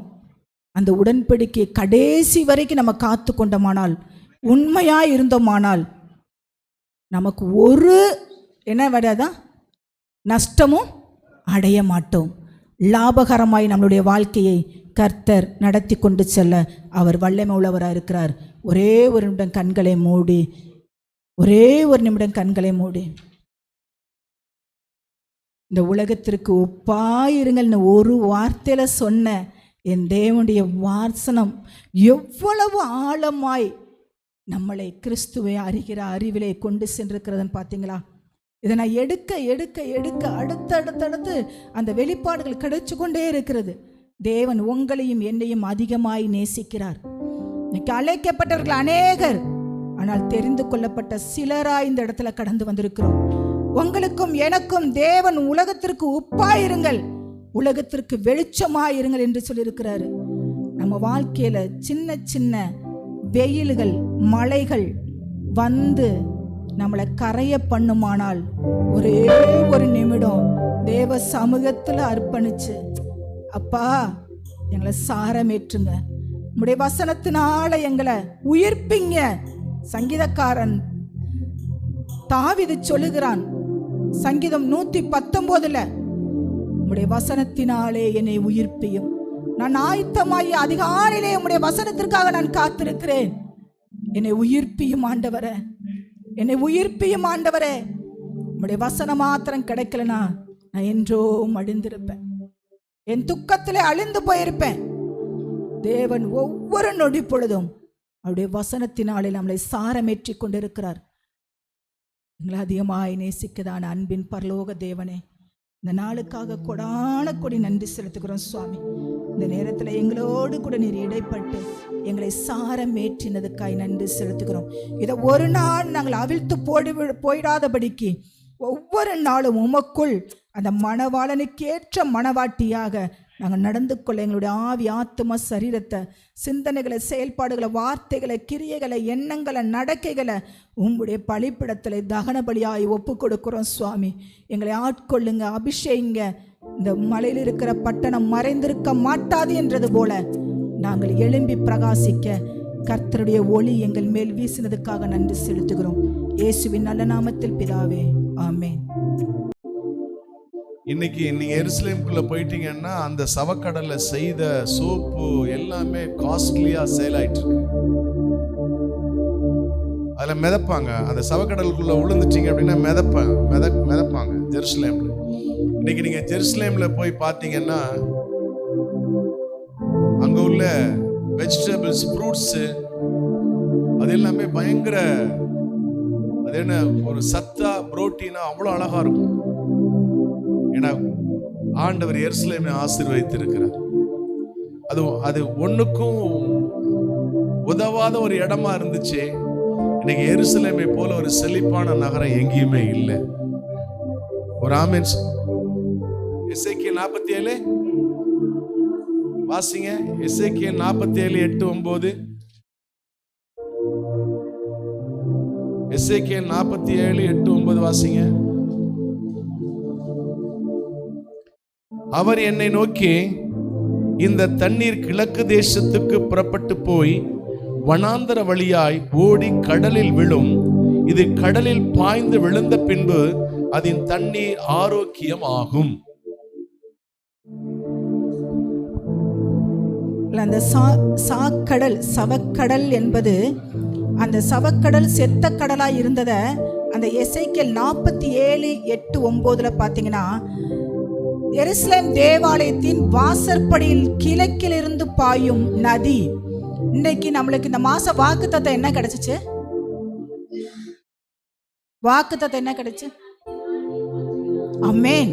[SPEAKER 3] அந்த உடன்படிக்கை கடைசி வரைக்கும் நம்ம காத்து கொண்டோமானால், உண்மையாக இருந்தோமானால், நமக்கு ஒரு என்ன வராதான் நஷ்டமும் அடைய மாட்டோம். லாபகரமாய் நம்மளுடைய வாழ்க்கையை கர்த்தர் நடத்தி கொண்டு செல்ல அவர் வல்லமை உள்ளவராக இருக்கிறார். ஒரே ஒரு நிமிடம் கண்களை மூடி இந்த உலகத்திற்கு ஒப்பாயிருங்கள்னு ஒரு வார்த்தையில சொன்ன என் தேவனுடைய வாசனம் எவ்வளவு ஆழமாய் நம்மளை கிறிஸ்துவை அறிகிற அறிவிலே கொண்டு சென்றிருக்கிறதுன்னு பார்த்தீங்களா? இதை நான் எடுக்க அடுத்தடுத்து அந்த வெளிப்பாடுகள் கிடைச்சு கொண்டே இருக்கிறது. தேவன் உங்களையும் என்னையும் அதிகமாய் நேசிக்கிறார். இன்னைக்கு அழைக்கப்பட்டவர்கள் அநேகர், ஆனால் தெரிந்து கொள்ளப்பட்ட சிலராய் இந்த இடத்துல கடந்து வந்திருக்கிறோம். உங்களுக்கும் எனக்கும் தேவன் உலகத்திற்கு உப்பாயிருங்கள், உலகத்திற்கு வெளிச்சமாயிருங்கள் என்று சொல்லியிருக்கிறாரு. நம்ம வாழ்க்கையில சின்ன சின்ன வெயில்கள் மழைகள் வந்து நம்மளை கரைய பண்ணுமானால் ஒரே ஒரு நிமிடம் தேவ சமூகத்தில் அர்ப்பணிச்சு, அப்பா எங்களை சாரமேற்றுங்க, உம்முடைய வசனத்தினால எங்களை உயிர்ப்பிங்க. சங்கீதக்காரன் தாவீது சொல்லுகிறான், சங்கீதம் 119, உம்முடைய வசனத்தினாலே என்னை உயிர்ப்பியும், நான் ஆயத்தமாய் அதிகாலையிலே உம்முடைய வசனத்திற்காக நான் காத்திருக்கிறேன். என்னை உயிர்ப்பியும் ஆண்டவரே, என்னை உயிர்ப்பியும் ஆண்டவரே. உம்முடைய வசனம் மாத்திரம் கிடைக்கலனா நான் என்றோ அழிந்திருப்பேன், என் துக்கத்திலே அழிந்து போயிருப்பேன். தேவன் ஒவ்வொரு நொடி பொழுதும் அவருடைய வசனத்தினாலே நம்மளை சாரமேற்றி கொண்டிருக்கிறார். எங்களை அதிகமாய் நேசிக்கதான அன்பின் பரலோக தேவனே, இந்த நாளுக்காக கொடான கொடி நன்றி செலுத்துகிறோம் சுவாமி. இந்த நேரத்தில் எங்களோடு கூட நீர் இடைப்பட்டு எங்களை சாரமேற்றினதுக்காய் நன்றி செலுத்துகிறோம். இதை ஒரு நாள் நாங்கள் அவிழ்த்து போயிடாதபடிக்கு ஒவ்வொரு நாளும் உமக்குள் அந்த மணவாளனுக்கேற்ற மணவாட்டியாக நாங்கள் நடந்து கொள்ள எங்களுடைய ஆவி ஆத்தும சரீரத்தை, சிந்தனைகளை, செயல்பாடுகளை, வார்த்தைகளை, கிரியைகளை, எண்ணங்களை, நடக்கைகளை உங்களுடைய பலிப்பிடத்தில் தகன பலியாய் ஒப்பு கொடுக்கிறோம் சுவாமி. எங்களை ஆட்கொள்ளுங்க, அபிஷேகிங்க. இந்த மலையில் இருக்கிற பட்டணம் மறைந்திருக்க மாட்டாது என்றது போல நாங்கள் எழும்பி பிரகாசிக்க கர்த்தருடைய ஒளி எங்கள் மேல் வீசினதுக்காக நன்றி செலுத்துகிறோம். இயேசுவின் நல்ல நாமத்தில் பிதாவே, ஆமென்.
[SPEAKER 1] இன்னைக்கு நீங்க எருசலேமுக்குள்ள போயிட்டீங்கன்னா அந்த சவக்கடல்ல செய்த சோப்பு எல்லாமே காஸ்ட்லியா சேல் ஆயிட்டு இருக்கு. அதுல மிதப்பாங்க. அந்த சவக்கடலுக்குள்ள விழுந்துட்டீங்க அப்படின்னா மிதப்பாங்க ஜெருசலேம்ல. இன்னைக்கு நீங்க ஜெருசலேம்ல போய் பார்த்தீங்கன்னா அங்க உள்ள வெஜிடபிள்ஸ், ஃப்ரூட்ஸ் அது எல்லாமே பயங்கர, அது என்ன ஒரு சத்தா புரோட்டீனா அவ்வளோ அழகா இருக்கும். ஏன்னா ஆண்டவர் எருசலேமை ஆசீர்வதித்திருக்கிறார். அது ஒண்ணுக்கும் உதவாத ஒரு இடமா இருந்துச்சு. இன்னைக்கு எருசலேமை போல ஒரு செழிப்பான நகரம் எங்கேயுமே இல்லை. ஒரு ஆமென். எசேக்கியேல் 47 வாசிங்க. எசேக்கியேல் 47:8-9. எசேக்கியேல் 47:8-9 வாசிங்க. அவர் என்னை நோக்கி, இந்த தண்ணீர் கிழக்கு தேசத்துக்கு புறப்பட்டு போய் வனாந்தர வழியாய் ஓடி கடலில் விழும். இது கடலில் பாய்ந்து விழுந்த பின்பு அதன் தண்ணீர் ஆரோக்கியம் ஆகும்.
[SPEAKER 3] அந்த சாக்கடல், சவக்கடல் என்பது, அந்த சவக்கடல் செத்த கடலாய் இருந்தத அந்த எசேக்கியேல் 47:8-9 பார்த்தீங்கன்னா, எருசலேம் தேவாலயத்தின் வாசற்படியில் கிழக்கிலிருந்து பாயும் நதி. இன்னைக்கு நம்மளுக்கு இந்த மாச வாக்குத்தத்தம் என்ன கிடைச்சிச்சு? வாக்குத்தத்தம் என்ன கிடைச்சு? ஆமென்.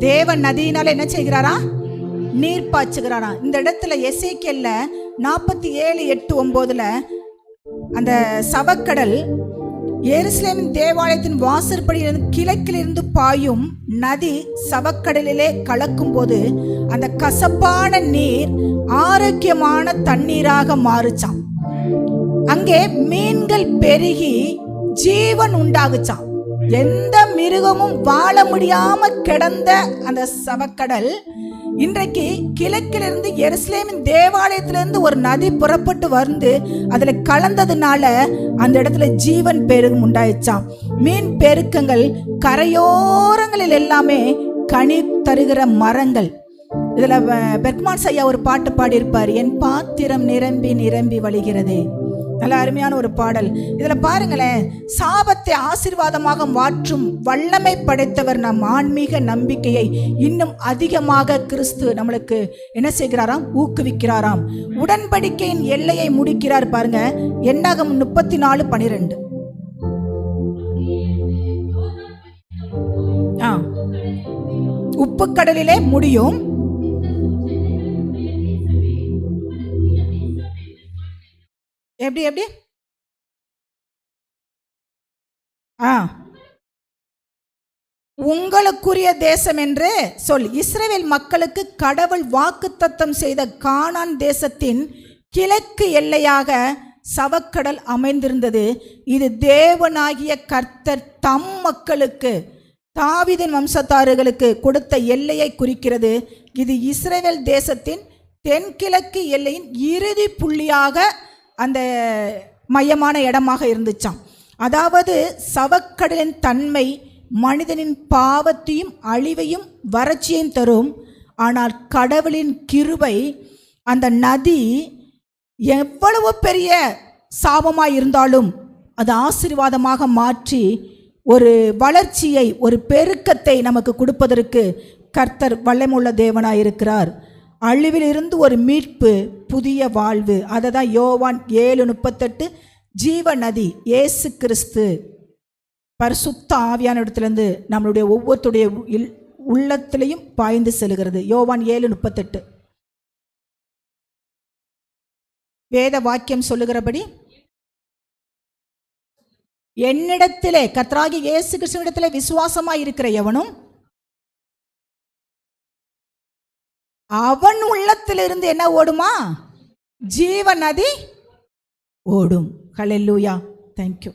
[SPEAKER 3] தேவன் நதியினால என்ன செய்கிறாரா? நீர் பாய்ச்சுகிறாரா. இந்த இடத்துல எசேக்கியேல்ல 47:8-9 அந்த சவக்கடல் எருசலேமின் தேவாலயத்தின் வாசற்படியிலிருந்து கிழக்கிலிருந்து பாயும் நதி சவக்கடலிலே கலக்கும் போது அந்த கசப்பான நீர் ஆரோக்கியமான தண்ணீராக மாறுச்சாம். அங்கே மீன்கள் பெருகி ஜீவன் உண்டாகுச்சாம். எந்த மிருகமும் வாழ முடியாம கிடந்த அந்த சவக்கடல் இன்றைக்கு கிழக்கிலிருந்து எருசலேமின் தேவாலயத்திலிருந்து ஒரு நதி புறப்பட்டு வந்து அதுல கலந்ததுனால அந்த இடத்துல ஜீவன் பெருகம் உண்டாயிச்சாம். மீன் பெருக்கங்கள், கரையோரங்களில் எல்லாமே கனி தருகிற மரங்கள். இதுல பெர்க்மான்ஸ் ஐயா ஒரு பாட்டு பாடியிருப்பார், என் பாத்திரம் நிரம்பி நிரம்பி வழிகிறதே. நல்ல அருமையான ஒரு பாடல். இதுல பாருங்களேன், சாபத்தை ஆசீர்வாதமாக மாற்றும் வல்லமை படைத்தவர். நம் ஆன்மீக நம்பிக்கையை இன்னும் அதிகமாக கிறிஸ்து நம்மளுக்கு என்ன செய்கிறாராம்? ஊக்குவிக்கிறாராம். உடன்படிக்கையின் எல்லையை முடிக்கிறார் பாருங்க. என்னாகும் 34:12. உப்பு கடலிலே முடியும், எப்படி எப்படி உங்களுக்குரிய தேசம் என்று சொல். இஸ்ரவேல் மக்களுக்கு கடவுள் வாக்குத்தத்தம் செய்த கானான் தேசத்தின் கிழக்கு எல்லையாக சவக்கடல் அமைந்திருந்தது. இது தேவனாகிய கர்த்தர் தம் மக்களுக்கு, தாவீதின் வம்சத்தார்களுக்கு கொடுத்த எல்லையை குறிக்கிறது. இது இஸ்ரவேல் தேசத்தின் தென்கிழக்கு எல்லையின் இறுதி புள்ளியாக அந்த மையமான இடமாக இருந்துச்சாம். அதாவது சவக்கடலின் தன்மை மனிதனின் பாவத்தையும் அழிவையும் வறட்சியையும் தரும். ஆனால் கடவுளின் கிருபை அந்த நதி எவ்வளவு பெரிய சாபமாக இருந்தாலும் அது ஆசீர்வாதமாக மாற்றி ஒரு வளர்ச்சியை, ஒரு பெருக்கத்தை நமக்கு கொடுப்பதற்கு கர்த்தர் வல்லமையுள்ள தேவனாய் இருக்கிறார். அழிவிலிருந்து ஒரு மீட்பு, புதிய வாழ்வு. அதை தான் யோவான் 7:38 ஜீவ நதி இயேசு கிறிஸ்து பரிசுத்த ஆவியான இடத்துலேருந்து நம்மளுடைய ஒவ்வொருத்தருடைய உள்ளத்திலையும் பாய்ந்து செல்கிறது. யோவான் 7:38 வேத வாக்கியம் சொல்லுகிறபடி, என்னிடத்திலே கர்த்தராகிய இயேசு கிறிஸ்துவிடத்திலே விசுவாசமாய் இருக்கிற எவனும் அவன் உள்ளத்திலிருந்து என்ன ஓடுமா? ஜீவ நதி ஓடும். ஹல்லேலூயா. தேங்க்யூ.